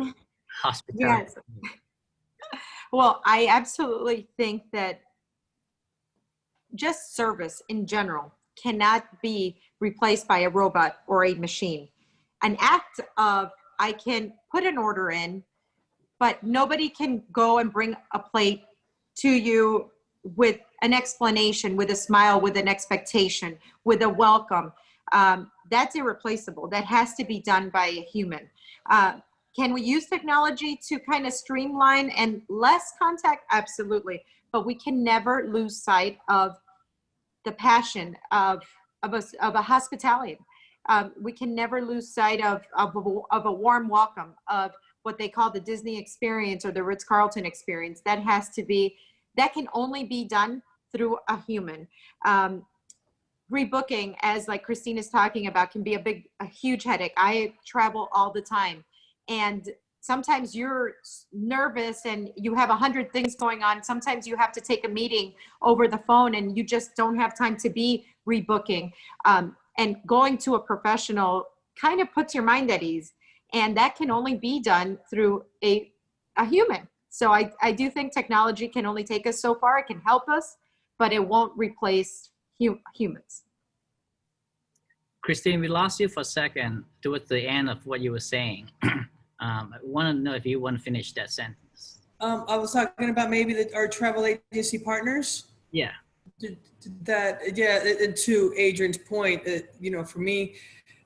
hospitality. Yes. Well, I absolutely think that just service in general cannot be replaced by a robot or a machine. An act of, I can put an order in, but nobody can go and bring a plate to you with an explanation, with a smile, with an expectation, with a welcome. That's irreplaceable. That has to be done by a human. Can we use technology to kind of streamline and less contact? Absolutely. But we can never lose sight of the passion of a hospitality. We can never lose sight of a warm welcome, of what they call the Disney experience or the Ritz-Carlton experience. That can only be done through a human. Rebooking, as like Christine is talking about, can be a huge headache. I travel all the time, and sometimes you're nervous and you have 100 things going on. Sometimes you have to take a meeting over the phone and you just don't have time to be rebooking. And going to a professional kind of puts your mind at ease, and that can only be done through a human. So I do think technology can only take us so far. It can help us, but it won't replace humans. Christine, we lost you for a second towards the end of what you were saying. I want to know if you want to finish that sentence. I was talking about maybe our travel agency partners. Yeah. And to Adrian's point, you know, for me,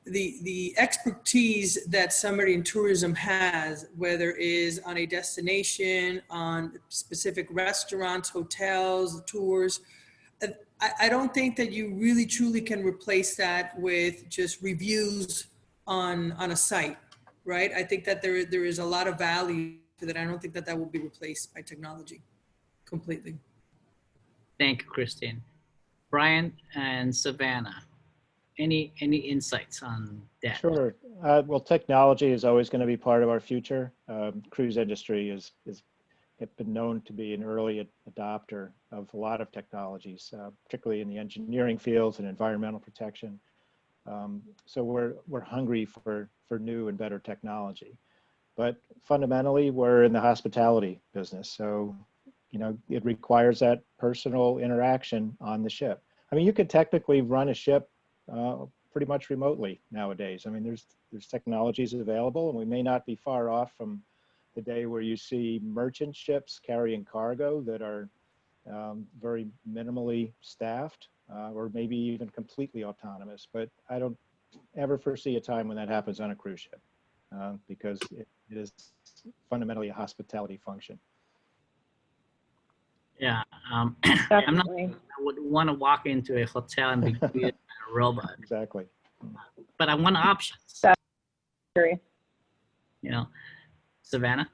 the expertise that somebody in tourism has, whether it is on a destination, on specific restaurants, hotels, tours, I don't think that you really truly can replace that with just reviews on a site, right? I think that there is a lot of value to that. I don't think that will be replaced by technology completely. Thank you, Christine. Brian and Savannah, any insights on that? Sure. Well, technology is always going to be part of our future. Cruise industry has been known to be an early adopter of a lot of technologies, particularly in the engineering fields and environmental protection. So we're hungry for new and better technology. But fundamentally, we're in the hospitality business. So, you know, it requires that personal interaction on the ship. I mean, you could technically run a ship pretty much remotely nowadays. I mean, there's technologies available, and we may not be far off from the day where you see merchant ships carrying cargo that are very minimally staffed or maybe even completely autonomous. But I don't ever foresee a time when that happens on a cruise ship, because it is fundamentally a hospitality function. Yeah, I'm not. Definitely. I would want to walk into a hotel and be greeted by a robot, Exactly. but I want options. Agree. You know, Savannah.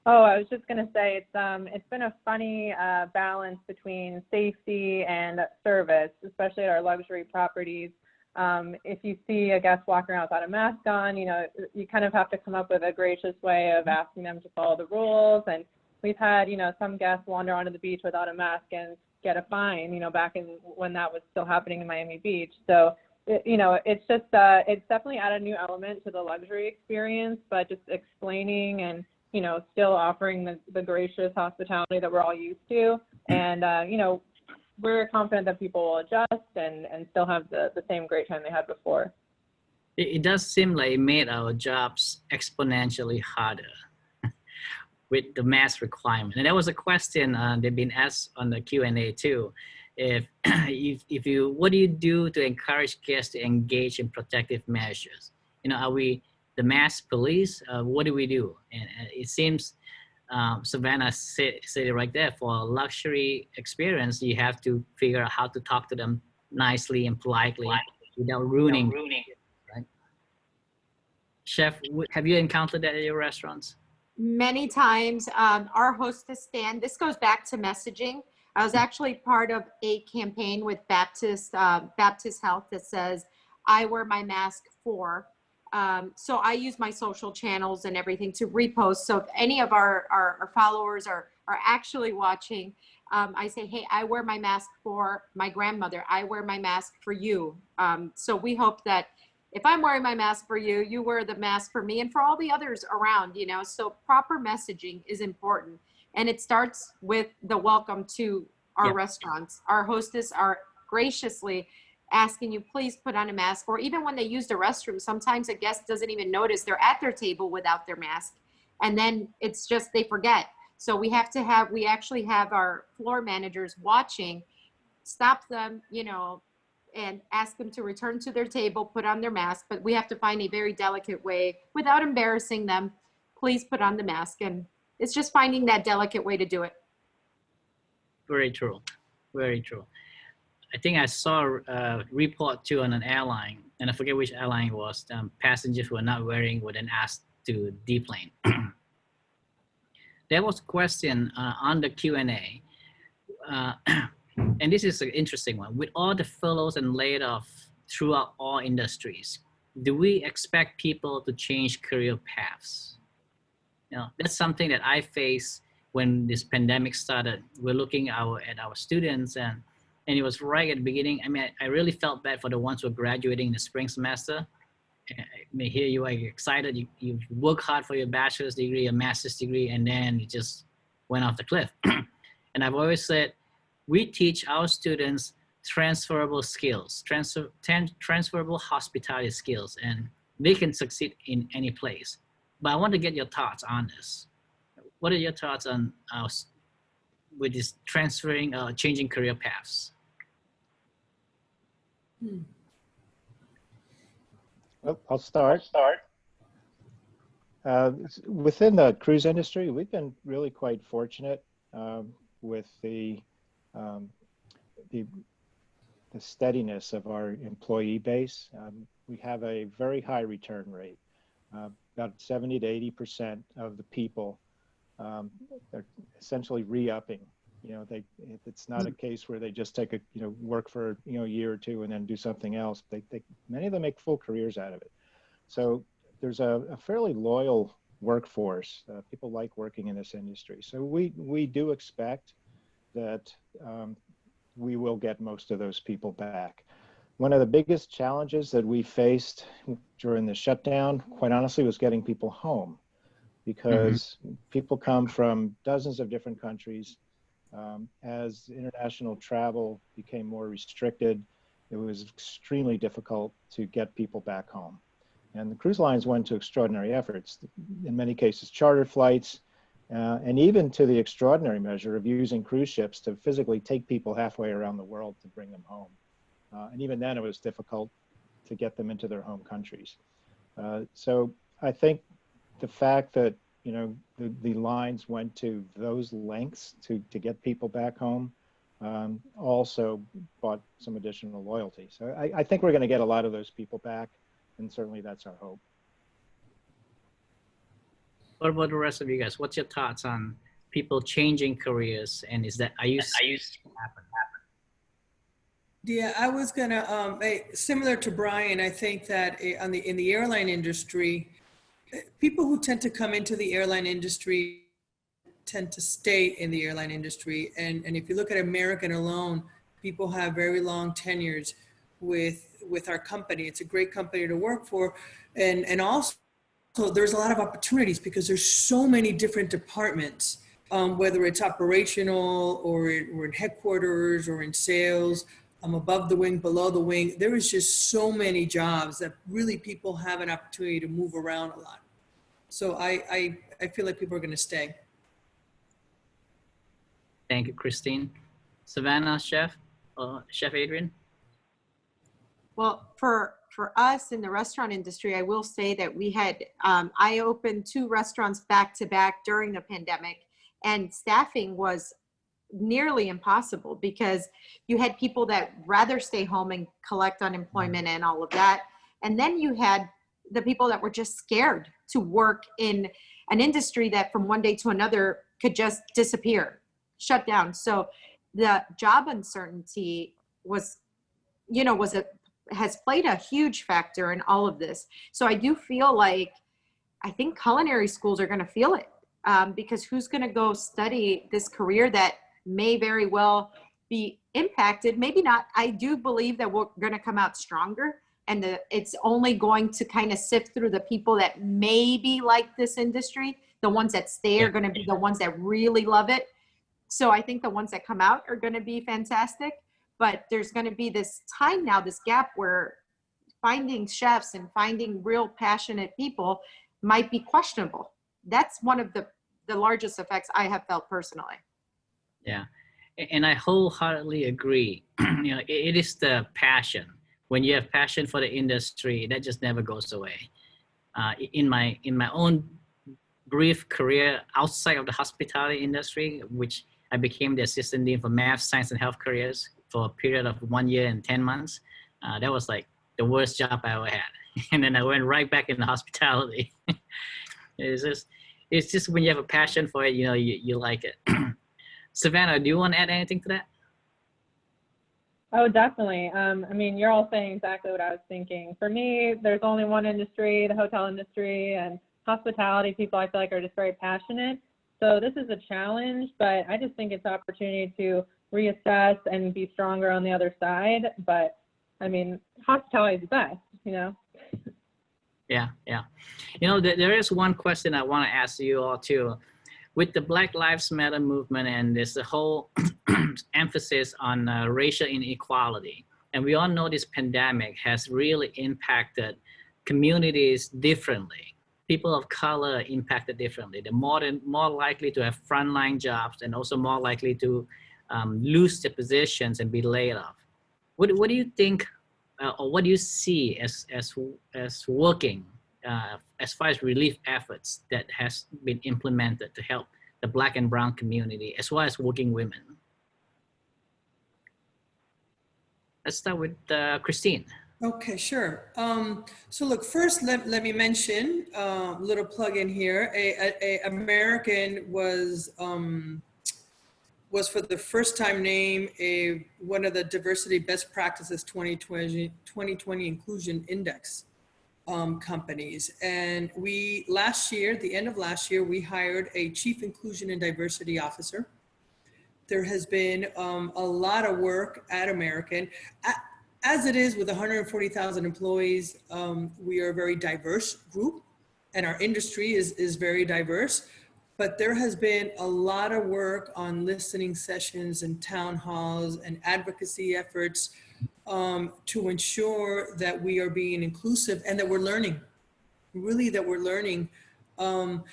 Oh, I was just going to say it's been a funny balance between safety and service, especially at our luxury properties. If you see a guest walking around without a mask on, you kind of have to come up with a gracious way of asking them to follow the rules. And we've had, some guests wander onto the beach without a mask and get a fine, back in when that was still happening in Miami Beach. So, it's just, it's definitely added a new element to the luxury experience, but just explaining and, still offering the gracious hospitality that we're all used to. And, we're confident that people will adjust and still have the same great time they had before. It does seem like it made our jobs exponentially harder with the mask requirement. And that was a question they've been asked on the Q&A too. If you, what do you do to encourage guests to engage in protective measures? Are we the mask police? What do we do? And it seems Savannah said it right there. For a luxury experience, you have to figure out how to talk to them nicely and politely without ruining. Right? Chef, have you encountered that at your restaurants? Many times. Our hostess stand, this goes back to messaging. I was actually part of a campaign with Baptist Health that says, I wear my mask for. So I use my social channels and everything to repost. So if any of our followers are actually watching, I say, hey, I wear my mask for my grandmother. I wear my mask for you. So we hope that if I'm wearing my mask for you, you wear the mask for me and for all the others around, so proper messaging is important. And it starts with the welcome to our restaurants. Our hostess are graciously asking you, please put on a mask. Or even when they use the restroom, sometimes a guest doesn't even notice they're at their table without their mask. And then it's just, they forget. So we actually have our floor managers watching, stop them, and ask them to return to their table, put on their mask. But we have to find a very delicate way without embarrassing them. Please put on the mask. And it's just finding that delicate way to do it. Very true. Very true. I think I saw a report too on an airline, and I forget which airline it was. Passengers who were not wearing were then asked to deplane. There was a question on the Q&A, and this is an interesting one. With all the furloughs and laid off throughout all industries, do we expect people to change career paths? That's something that I faced when this pandemic started. We're looking at our students, and it was right at the beginning. I mean, I really felt bad for the ones who are graduating in the spring semester. I mean, here you are excited, you work hard for your bachelor's degree, a master's degree, and then you just went off the cliff. And I've always said, we teach our students transferable skills, transferable hospitality skills, and they can succeed in any place. But I want to get your thoughts on this. What are your thoughts on with this transferring, changing career paths? Well, I'll start. Within the cruise industry, we've been really quite fortunate with the steadiness of our employee base. We have a very high return rate. About 70 to 80% of the people are essentially re-upping. It's not a case where they just take work for a year or two and then do something else. Many of them make full careers out of it. So there's a fairly loyal workforce. People like working in this industry. So we do expect that we will get most of those people back. One of the biggest challenges that we faced during the shutdown, quite honestly, was getting people home, because people come from dozens of different countries. As international travel became more restricted, it was extremely difficult to get people back home. And the cruise lines went to extraordinary efforts. In many cases, charter flights, and even to the extraordinary measure of using cruise ships to physically take people halfway around the world to bring them home. And even then it was difficult to get them into their home countries. So I think the fact that, you know, the lines went to those lengths to get people back home also brought some additional loyalty. So I think we're going to get a lot of those people back, and certainly that's our hope. What about the rest of you guys? What's your thoughts on people changing careers, and are you seeing it happen? Yeah, I was gonna, similar to Brian, I think that in the airline industry, people who tend to come into the airline industry tend to stay in the airline industry. And if you look at American alone, people have very long tenures with our company. It's a great company to work for. And also there's a lot of opportunities because there's so many different departments, whether it's operational or in headquarters or in sales, above the wing, below the wing. There is just so many jobs that really people have an opportunity to move around a lot. So I feel like people are going to stay. Thank you, Christine. Savannah, Chef Adrian? Well, for us in the restaurant industry, I will say that we had, I opened 2 restaurants back to back during the pandemic, and staffing was nearly impossible because you had people that rather stay home and collect unemployment and all of that. And then you had the people that were just scared to work in an industry that from one day to another could just disappear, shut down. So the job uncertainty was, you know, has played a huge factor in all of this. So I do feel like, I think culinary schools are going to feel it, because who's going to go study this career that may very well be impacted? Maybe not. I do believe that we're going to come out stronger, and it's only going to kind of sift through the people that maybe like this industry. The ones that stay are going to be the ones that really love it. So I think the ones that come out are going to be fantastic, but there's going to be this time now, this gap where finding chefs and finding real passionate people might be questionable. That's one of the largest effects I have felt personally. Yeah, and I wholeheartedly agree. You know, it is the passion. When you have passion for the industry, that just never goes away. In my own brief career outside of the hospitality industry, which I became the assistant dean for math, science, and health careers for a period of 1 year and 10 months. That was like the worst job I ever had. And then I went right back into hospitality. It's just when you have a passion for it, you know, you like it. Savannah, do you want to add anything to that? Oh, definitely. I mean, you're all saying exactly what I was thinking. For me, there's only one industry, the hotel industry, and hospitality people I feel like are just very passionate. So this is a challenge, but I just think it's an opportunity to reassess and be stronger on the other side. But I mean, hospitality is the best, you know? Yeah. You know, there is one question I want to ask you all too. With the Black Lives Matter movement and this whole emphasis on racial inequality, and we all know this pandemic has really impacted communities differently. People of color impacted differently. They're more likely to have frontline jobs and also more likely to lose their positions and be laid off. What do you think, or what do you see as working as far as relief efforts that has been implemented to help the Black and Brown community, as well as working women? Let's start with Christine. Okay, sure. So look, first, let me mention a little plug in here. A American was for the first time named one of the Diversity Best Practices 2020 Inclusion Index companies. And we at the end of last year, we hired a Chief Inclusion and Diversity Officer. There has been a lot of work at American. As it is with 140,000 employees, we are a very diverse group, and our industry is very diverse. But there has been a lot of work on listening sessions and town halls and advocacy efforts to ensure that we are being inclusive and that we're learning, really that we're learning And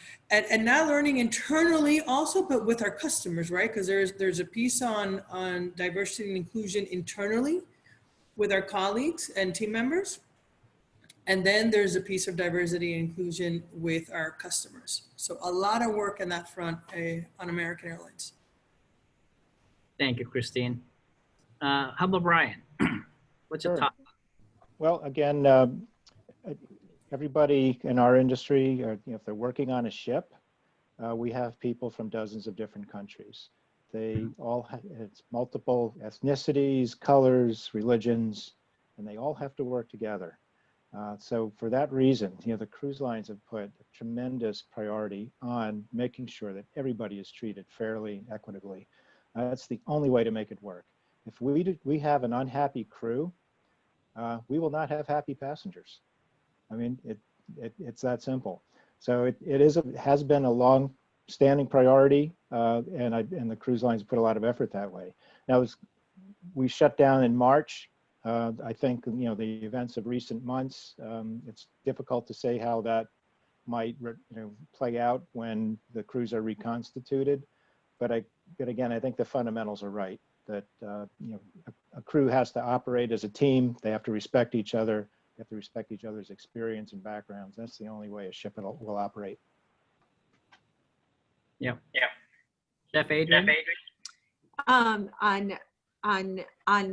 now learning internally also, but with our customers, right? Because there's a piece on diversity and inclusion internally with our colleagues and team members. And then there's a piece of diversity and inclusion with our customers. So a lot of work on that front on American Airlines. Thank you, Christine. How about Brian? What's your Sure. thought? Well, again, everybody in our industry, if they're working on a ship, we have people from dozens of different countries. They all have it's multiple ethnicities, colors, religions, and they all have to work together. So for that reason, the cruise lines have put a tremendous priority on making sure that everybody is treated fairly, equitably. That's the only way to make it work. If we have an unhappy crew, we will not have happy passengers. I mean, it's that simple. So it has been a long-standing priority, and the cruise lines put a lot of effort that way. Now, we shut down in March. I think the events of recent months. It's difficult to say how that might play out when the crews are reconstituted. But again, I think the fundamentals are right. That a crew has to operate as a team. They have to respect each other. They have to respect each other's experience and backgrounds. That's the only way a ship will operate. Yeah. Chef Adrian? On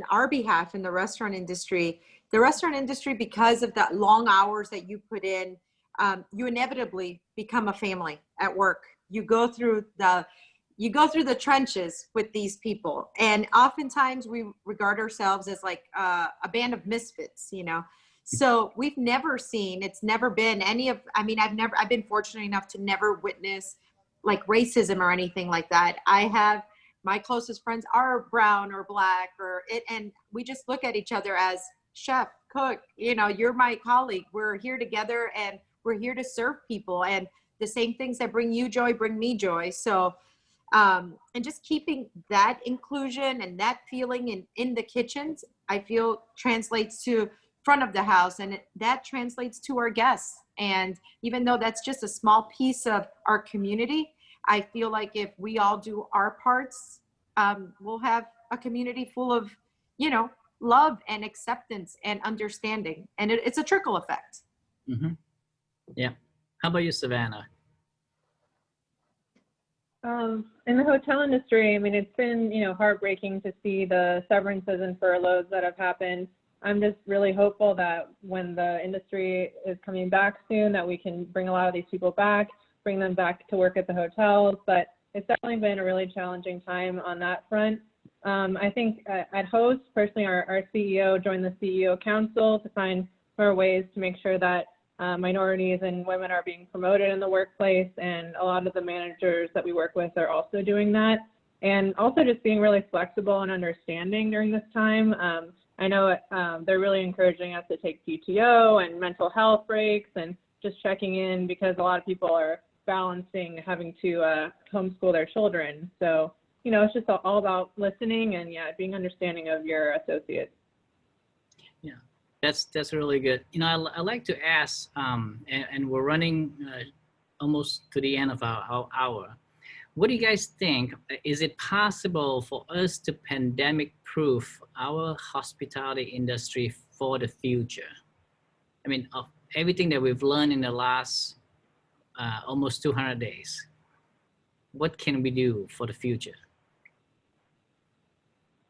our behalf in the restaurant industry, because of the long hours that you put in, you inevitably become a family at work. You go through the trenches with these people, and oftentimes we regard ourselves as like a band of misfits, So we've never seen, it's never been I've been fortunate enough to never witness like racism or anything like that. My closest friends are brown or black and we just look at each other as chef, cook, you're my colleague. We're here together and we're here to serve people, and the same things that bring you joy bring me joy. So, and just keeping that inclusion and that feeling in the kitchens, I feel translates to front of the house, and that translates to our guests. And even though that's just a small piece of our community, I feel like if we all do our parts, we'll have a community full of, love and acceptance and understanding. And it's a trickle effect. Mm-hmm. Yeah. How about you, Savannah? In the hotel industry, it's been, heartbreaking to see the severances and furloughs that have happened. I'm just really hopeful that when the industry is coming back soon, that we can bring a lot of these people back, bring them back to work at the hotels. But it's definitely been a really challenging time on that front. I think at Host, personally, our CEO joined the CEO Council to find more ways to make sure that minorities and women are being promoted in the workplace, and a lot of the managers that we work with are also doing that. And also just being really flexible and understanding during this time. I know they're really encouraging us to take PTO and mental health breaks and just checking in, because a lot of people are balancing having to homeschool their children. So, it's just all about listening and being understanding of your associates. Yeah, that's really good. I like to ask, and we're running almost to the end of our hour. What do you guys think? Is it possible for us to pandemic-proof our hospitality industry for the future? Of everything that we've learned in the last almost 200 days, what can we do for the future?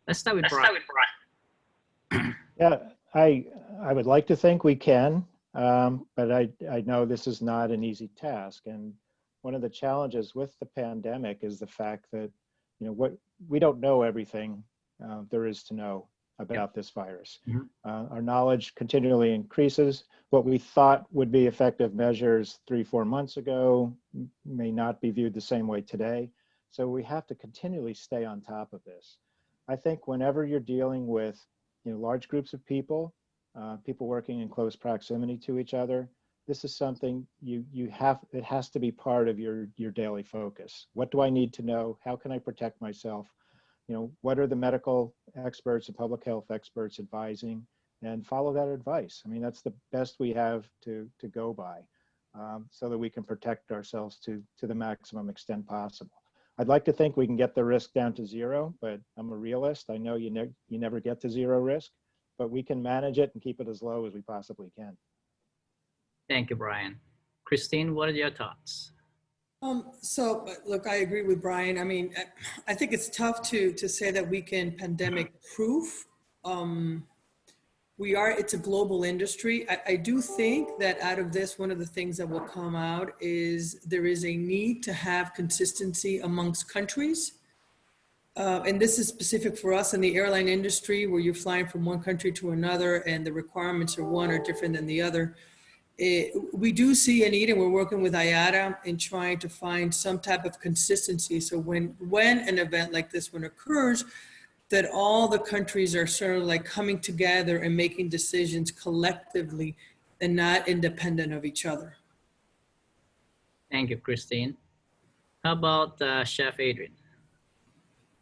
Let's start with Brian. Yeah, I would like to think we can, but I know this is not an easy task. And one of the challenges with the pandemic is the fact that, we don't know everything there is to know about this virus. Mm-hmm. Our knowledge continually increases. What we thought would be effective measures 3-4 months ago may not be viewed the same way today. So we have to continually stay on top of this. I think whenever you're dealing with large groups of people, people working in close proximity to each other, this is something it has to be part of your daily focus. What do I need to know? How can I protect myself? What are the medical experts and public health experts advising, and follow that advice. That's the best we have to go by. so that we can protect ourselves to the maximum extent possible. I'd like to think we can get the risk down to zero, but I'm a realist. I know you never get to zero risk, but we can manage it and keep it as low as we possibly can. Thank you, Brian. Christine, what are your thoughts? So look, I agree with Brian. I mean, I think it's tough to say that we can pandemic proof. It's a global industry. I do think that out of this, one of the things that will come out is there is a need to have consistency amongst countries. And this is specific for us in the airline industry, where you're flying from one country to another and the requirements are one are different than the other. We do see a need, and we're working with IATA in trying to find some type of consistency. So when an event like this one occurs, that all the countries are sort of like coming together and making decisions collectively and not independent of each other. Thank you, Christine. How about Chef Adrian?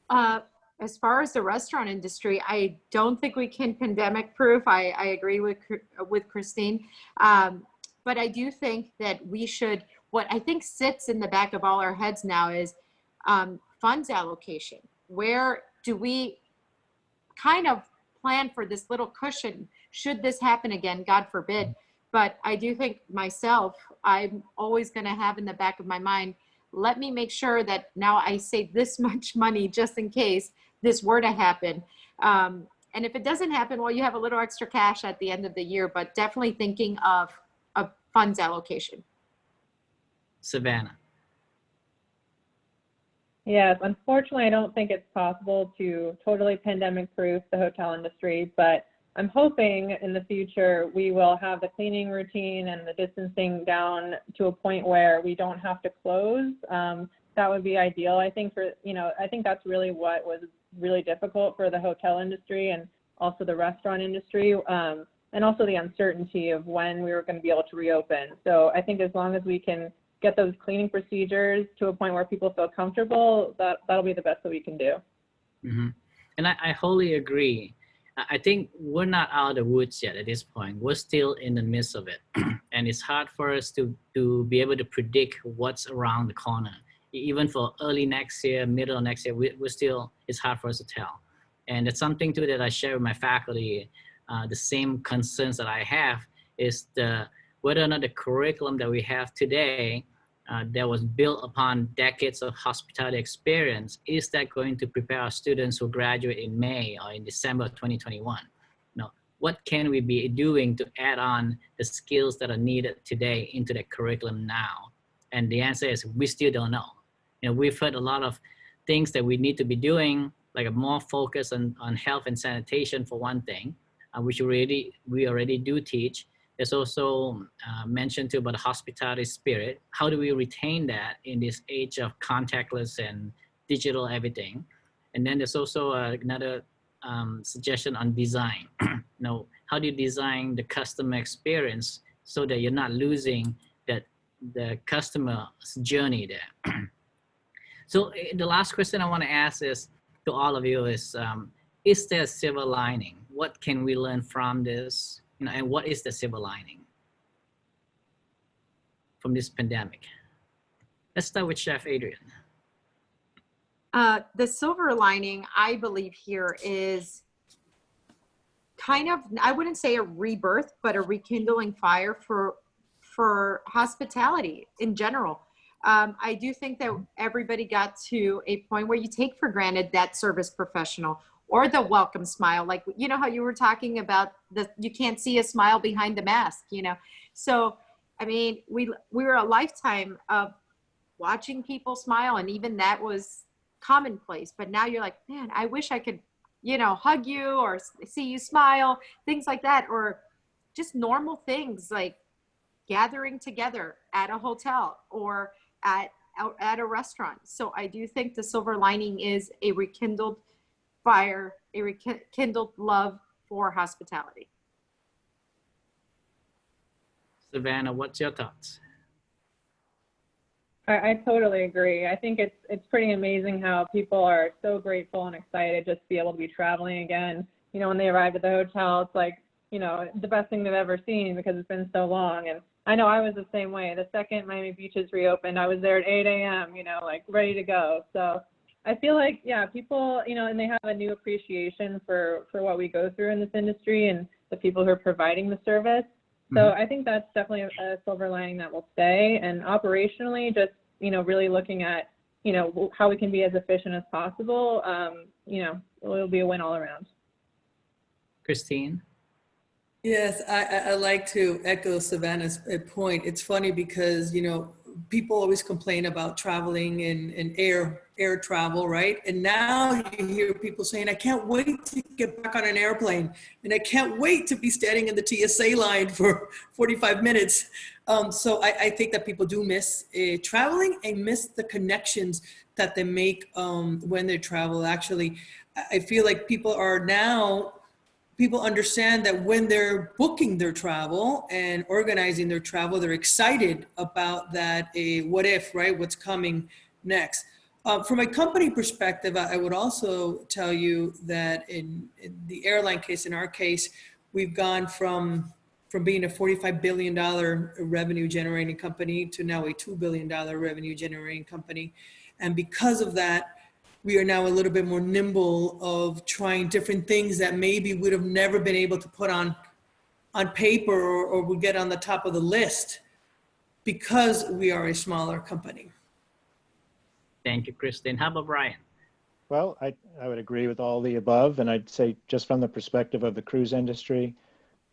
As far as the restaurant industry, I don't think we can pandemic proof. I agree with Christine. But I do think that we should, what I think sits in the back of all our heads now is funds allocation. Where do we kind of plan for this little cushion should this happen again, God forbid. But I do think myself, I'm always going to have in the back of my mind, let me make sure that now I save this much money just in case this were to happen. And if it doesn't happen, well, you have a little extra cash at the end of the year, but definitely thinking of funds allocation. Savannah. Yes, unfortunately, I don't think it's possible to totally pandemic-proof the hotel industry, but I'm hoping in the future we will have the cleaning routine and the distancing down to a point where we don't have to close. That would be ideal. I think I think that's really what was really difficult for the hotel industry and also the restaurant industry, and also the uncertainty of when we were going to be able to reopen. So I think as long as we can get those cleaning procedures to a point where people feel comfortable, that'll be the best that we can do. Mm-hmm. And I wholly agree. I think we're not out of the woods yet at this point. We're still in the midst of it. And it's hard for us to be able to predict what's around the corner. Even for early next year, middle of next year, it's hard for us to tell. And it's something too that I share with my faculty. The same concerns that I have is whether or not the curriculum that we have today that was built upon decades of hospitality experience, is that going to prepare our students who graduate in May or in December of 2021? What can we be doing to add on the skills that are needed today into the curriculum now? And the answer is we still don't know. We've heard a lot of things that we need to be doing, like a more focus on health and sanitation for one thing, which we already do teach. There's also mentioned too about the hospitality spirit. How do we retain that in this age of contactless and digital everything? And then there's also another suggestion on design. How do you design the customer experience so that you're not losing the customer's journey there? So the last question I want to ask is to all of you is there a silver lining? What can we learn from this? And what is the silver lining from this pandemic? Let's start with Chef Adrian. The silver lining, I believe, here is kind of, I wouldn't say a rebirth, but a rekindling fire for hospitality in general. I do think that everybody got to a point where you take for granted that service professional or the welcome smile. Like, how you were talking about you can't see a smile behind the mask, So, I mean, we were a lifetime of watching people smile, and even that was commonplace. But now you're like, man, I wish I could, hug you or see you smile, things like that, or just normal things like gathering together at a hotel or at a restaurant. So I do think the silver lining is a rekindled fire, a rekindled love for hospitality. Savannah, what's your thoughts? I totally agree. I think it's pretty amazing how people are so grateful and excited just to be able to be traveling again. When they arrive at the hotel, it's like, the best thing they've ever seen because it's been so long. And I know I was the same way. The second Miami Beaches reopened, I was there at 8 a.m., you know, like ready to go. So I feel like, yeah, people, you know, and they have a new appreciation for what we go through in this industry and the people who are providing the service. So I think that's definitely a silver lining that will stay. And operationally, just, you know, really looking at, you know, how we can be as efficient as possible, you know, it'll be a win all around. Christine? Yes, I like to echo Savannah's point. It's funny because, you know, people always complain about traveling in air travel, right? And now you hear people saying, I can't wait to get back on an airplane, and I can't wait to be standing in the TSA line for 45 minutes. So I think that people do miss traveling and miss the connections that they make when they travel. Actually, I feel like people understand that when they're booking their travel and organizing their travel, they're excited about that, what if, right? What's coming next. From a company perspective, I would also tell you that in the airline case, in our case, we've gone from being a $45 billion revenue generating company to now a $2 billion revenue generating company. And because of that, we are now a little bit more nimble of trying different things that maybe would have never been able to put on paper or would get on the top of the list because we are a smaller company. Thank you, Christine. How about Brian? Well, I would agree with all the above. And I'd say just from the perspective of the cruise industry,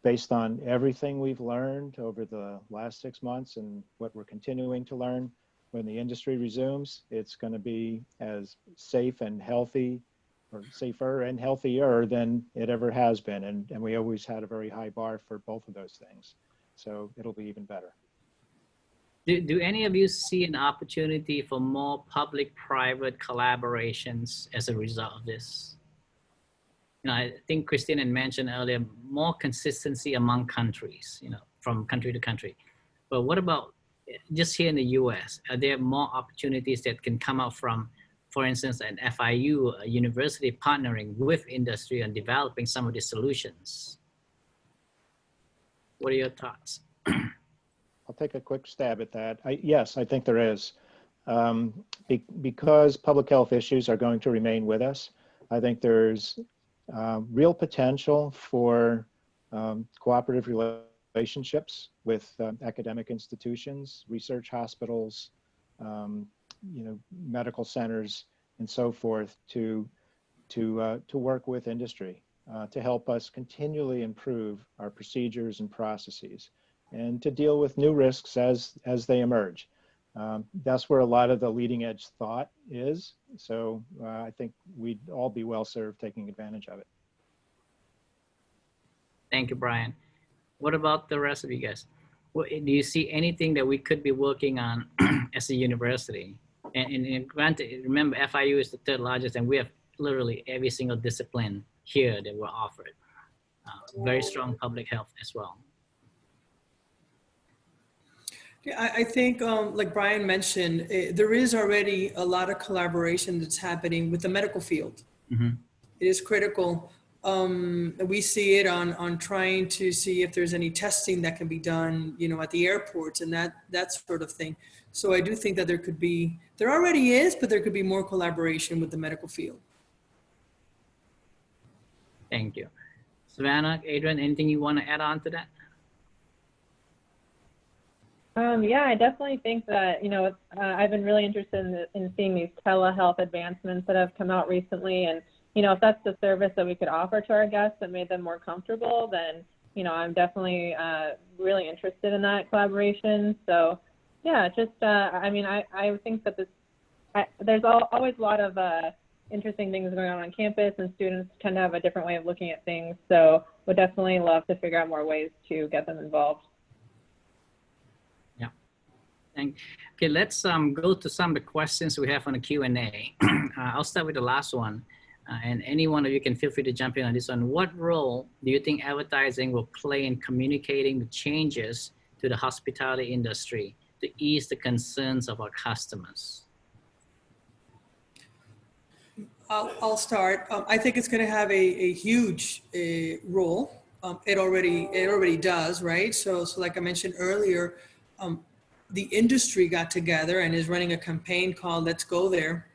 based on everything we've learned over the last 6 months and what we're continuing to learn, when the industry resumes, it's going to be as safe and healthy, or safer and healthier than it ever has been. And we always had a very high bar for both of those things. So it'll be even better. Do any of you see an opportunity for more public-private collaborations as a result of this? You know, I think Christine had mentioned earlier, more consistency among countries, you know, from country to country. But what about just here in the US? Are there more opportunities that can come out from, for instance, an FIU, a university partnering with industry and developing some of these solutions? What are your thoughts? I'll take a quick stab at that. Yes, I think there is. Because public health issues are going to remain with us, I think there's real potential for cooperative relationships with academic institutions, research hospitals, you know, medical centers, and so forth to work with industry to help us continually improve our procedures and processes, and to deal with new risks as they emerge. That's where a lot of the leading edge thought is. So I think we'd all be well served taking advantage of it. Thank you, Brian. What about the rest of you guys? Do you see anything that we could be working on as a university? And granted, remember, FIU is the third largest, and we have literally every single discipline here that we're offered. Very strong public health as well. Yeah, I think, like Brian mentioned, there is already a lot of collaboration that's happening with the medical field. Mm-hmm. It is critical. We see it on trying to see if there's any testing that can be done, you know, at the airports and that sort of thing. So I do think that there already is, but there could be more collaboration with the medical field. Thank you. Savannah, Adrian, anything you want to add on to that? Yeah, I definitely think that, you know, I've been really interested in seeing these telehealth advancements that have come out recently. And, you know, if that's the service that we could offer to our guests that made them more comfortable, then, you know, I'm definitely really interested in that collaboration. So, yeah, just, I mean, I think that there's always a lot of interesting things going on campus, and students tend to have a different way of looking at things. So would definitely love to figure out more ways to get them involved. Okay, let's go to some of the questions we have on the Q&A. I'll start with the last one. And any one of you can feel free to jump in on this one. What role do you think advertising will play in communicating the changes to the hospitality industry to ease the concerns of our customers? I'll start. I think it's going to have a huge role. it already does, right? So like I mentioned earlier, the industry got together and is running a campaign called Let's Go There.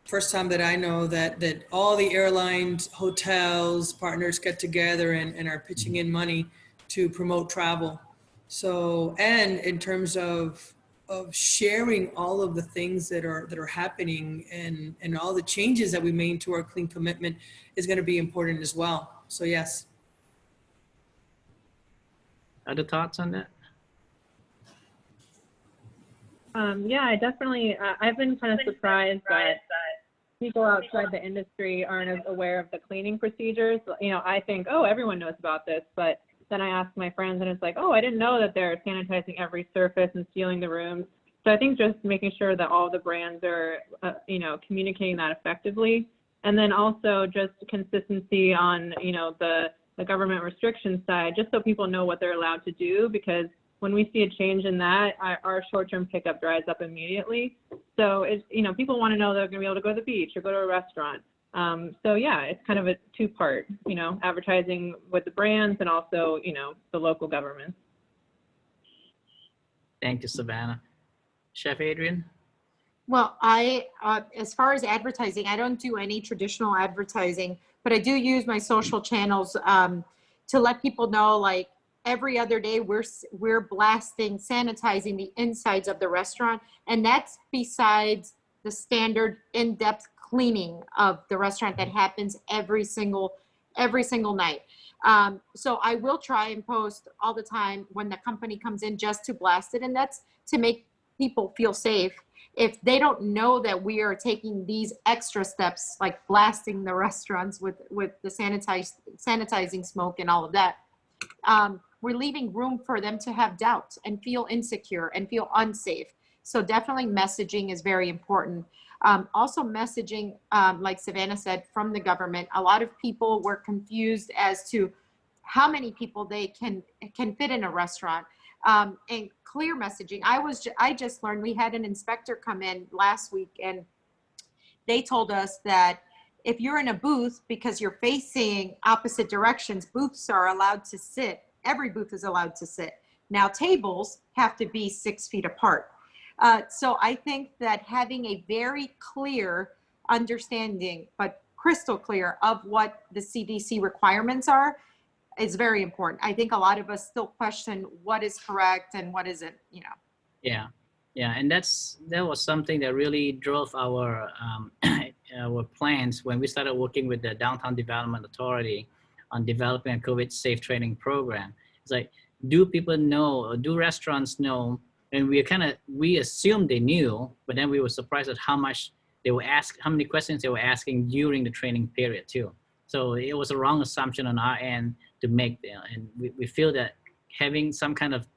First time that I know that all the airlines, hotels, partners get together and are pitching in money to promote travel. So, and in terms of sharing all of the things that are happening and all the changes that we made to our clean commitment is going to be important as well. So yes. Other thoughts on that? Yeah, I definitely, I've been kind of surprised that people outside the industry aren't as aware of the cleaning procedures. You know, I think, oh, everyone knows about this, but then I ask my friends and it's like, oh, I didn't know that they're sanitizing every surface and sealing the rooms. So I think just making sure that all the brands are, you know, communicating that effectively. And then also just consistency on, you know, the government restriction side, just so people know what they're allowed to do, because when we see a change in that, our short-term pickup dries up immediately. So it's, you know, people want to know they're going to be able to go to the beach or go to a restaurant. So yeah, it's kind of a two-part, you know, advertising with the brands and also, you know, the local governments. Thank you, Savannah. Chef Adrian? Well, as far as advertising, I don't do any traditional advertising, but I do use my social channels to let people know, like, every other day we're blasting, sanitizing the insides of the restaurant. And that's besides the standard in-depth cleaning of the restaurant that happens every single night. So I will try and post all the time when the company comes in just to blast it. And that's to make people feel safe. If they don't know that we are taking these extra steps, like blasting the restaurants with the sanitizing smoke and all of that, we're leaving room for them to have doubts and feel insecure and feel unsafe. So definitely messaging is very important. Also messaging, like Savannah said, from the government. A lot of people were confused as to how many people they can fit in a restaurant. And clear messaging. I just learned, we had an inspector come in last week and they told us that if you're in a booth, because you're facing opposite directions, booths are allowed to sit. Every booth is allowed to sit. Now tables have to be 6 feet apart. So I think that having a very clear understanding, but crystal clear, of what the CDC requirements are is very important. I think a lot of us still question what is correct and what isn't, you know. Yeah, and that was something that really drove our our plans when we started working with the Downtown Development Authority on developing a COVID safe training program. It's like, do people know, or do restaurants know? And we assumed they knew, but then we were surprised at how much they were how many questions they were asking during the training period too. So it was a wrong assumption on our end to make, and we feel that having some kind of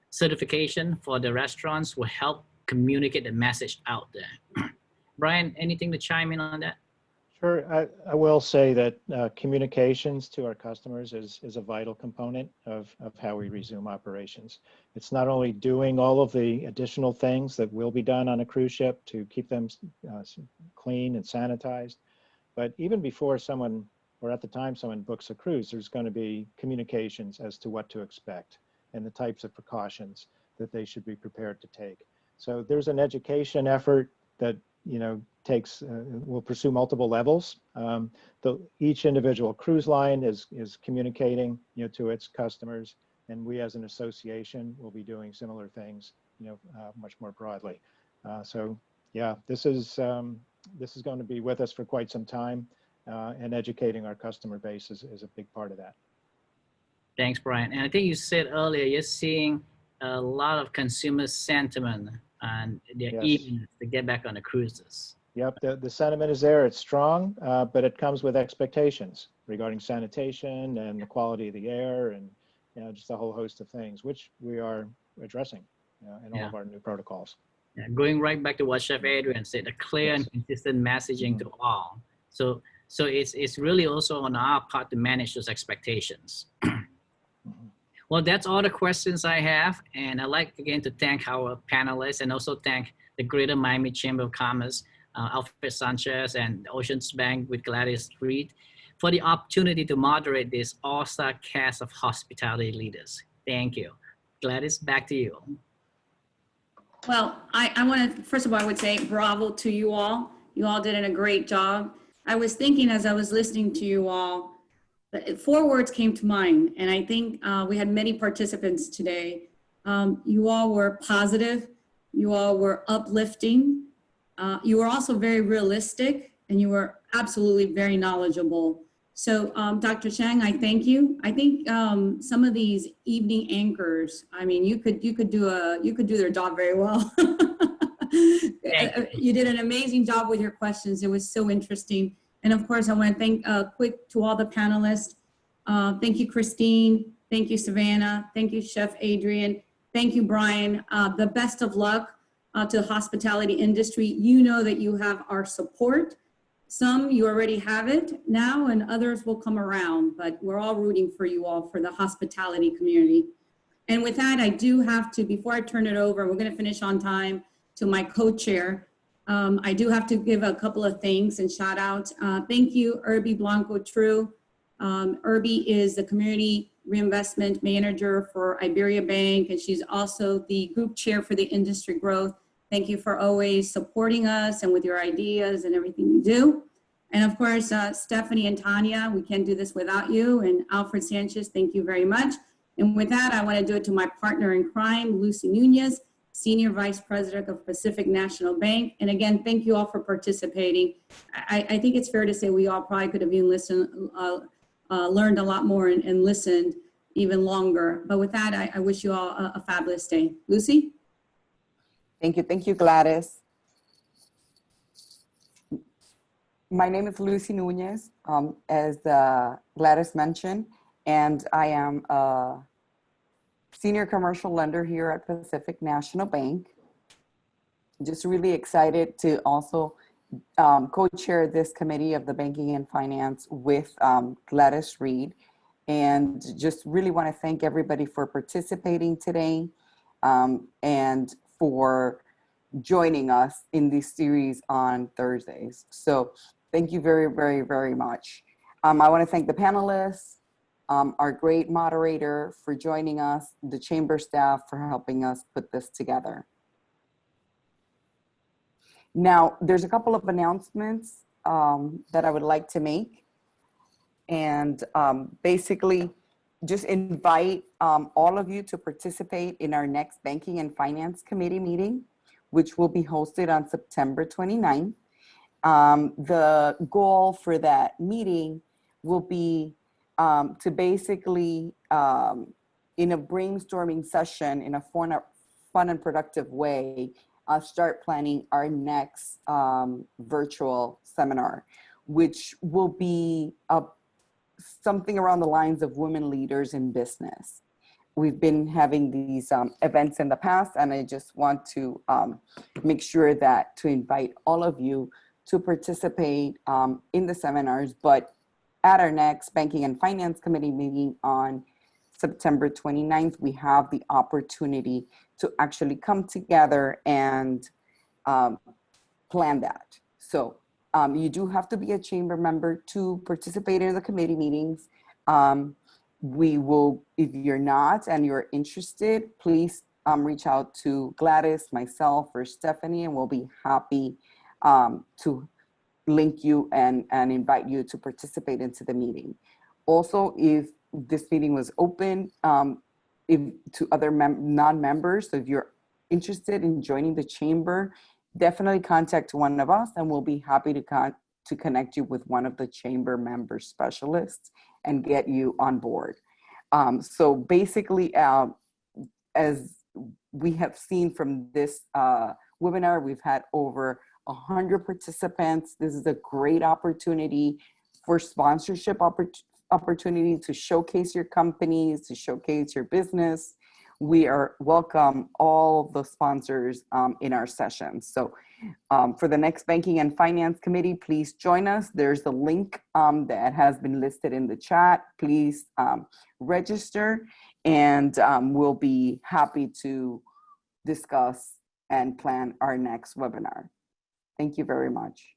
certification for the restaurants will help communicate the message out there. Brian, anything to chime in on that? Sure. I will say that communications to our customers is a vital component of how we resume operations. It's not only doing all of the additional things that will be done on a cruise ship to keep them clean and sanitized, but even before someone, or at the time someone books a cruise, there's going to be communications as to what to expect and the types of precautions that they should be prepared to take. So there's an education effort that, you know, will pursue multiple levels. Each individual cruise line is communicating, you know, to its customers, and we as an association will be doing similar things, you know, much more broadly. So yeah, this is going to be with us for quite some time, and educating our customer base is a big part of that. Thanks, Brian. And I think you said earlier, you're seeing a lot of consumer sentiment and their eagerness to get back on the cruises. Yep, the sentiment is there. It's strong, but it comes with expectations regarding sanitation and the quality of the air, and, you know, just a whole host of things, which we are addressing, you know, in all of our new protocols. Yeah, going right back to what Chef Adrian said, a clear and consistent messaging to all. So it's really also on our part to manage those expectations. Well, that's all the questions I have. And I'd like again to thank our panelists and also thank the Greater Miami Chamber of Commerce, Alfred Sanchez and Oceans Bank with Gladys Reed for the opportunity to moderate this all-star cast of hospitality leaders. Thank you. Gladys, back to you. Well, I want to, first of all, I would say bravo to you all. You all did a great job. I was thinking as I was listening to you all, 4 words came to mind, and I think we had many participants today. You all were positive, you all were uplifting, you were also very realistic, and you were absolutely very knowledgeable. So Dr. Chang, I thank you. I think some of these evening anchors, I mean, you could do their job very well. You did an amazing job with your questions. It was so interesting. And of course, I want to thank quick to all the panelists. Thank you, Christine. Thank you, Savannah. Thank you, Chef Adrian. Thank you, Brian. The best of luck to the hospitality industry. You know that you have our support. Some you already have it now, and others will come around, but we're all rooting for you all for the hospitality community. And with that, I do have to, before I turn it over, we're gonna finish on time, to my co-chair. I do have to give a couple of thanks and shout outs. Thank you, Irby Blanco True. Irby is the Community Reinvestment Manager for Iberia Bank, and she's also the group chair for the industry growth. Thank you for always supporting us and with your ideas and everything you do. And of course, Stephanie and Tanya, we can't do this without you. And Alfred Sanchez, thank you very much. And with that, I want to do it to my partner in crime, Lucy Nunez, Senior Vice President of Pacific National Bank. And again, thank you all for participating. I think it's fair to say we all probably could have even learned a lot more and listened even longer. But with that, I wish you all a fabulous day. Lucy? Thank you, Gladys. My name is Lucy Nunez, as Gladys mentioned, and I am a senior commercial lender here at Pacific National Bank. Just really excited to also co-chair this committee of the Banking and Finance with Gladys Reed, and just really want to thank everybody for participating today and for joining us in this series on Thursdays. So thank you very, very, very much. I want to thank the panelists, our great moderator for joining us, the chamber staff for helping us put this together. Now, there's a couple of announcements that I would like to make. And basically, just invite all of you to participate in our next Banking and Finance Committee meeting, which will be hosted on September 29th. The goal for that meeting will be to basically, in a brainstorming session, in a fun and productive way, start planning our next virtual seminar, which will be something around the lines of women leaders in business. We've been having these events in the past, and I just want to make sure that to invite all of you to participate in the seminars, but at our next Banking and Finance Committee meeting on September 29th, we have the opportunity to actually come together and plan that. So you do have to be a chamber member to participate in the committee meetings. We will, if you're not and you're interested, please reach out to Gladys, myself, or Stephanie, and we'll be happy to link you and invite you to participate into the meeting. Also, if this meeting was open to other non-members, so if you're interested in joining the chamber, definitely contact one of us and we'll be happy to connect you with one of the chamber member specialists and get you on board. So basically, as we have seen from this webinar, we've had over 100 participants. This is a great opportunity for sponsorship opportunity to showcase your companies, to showcase your business. We welcome all the sponsors in our sessions. So for the next Banking and Finance Committee, please join us. There's a link that has been listed in the chat. Please register, and we'll be happy to discuss and plan our next webinar. Thank you very much.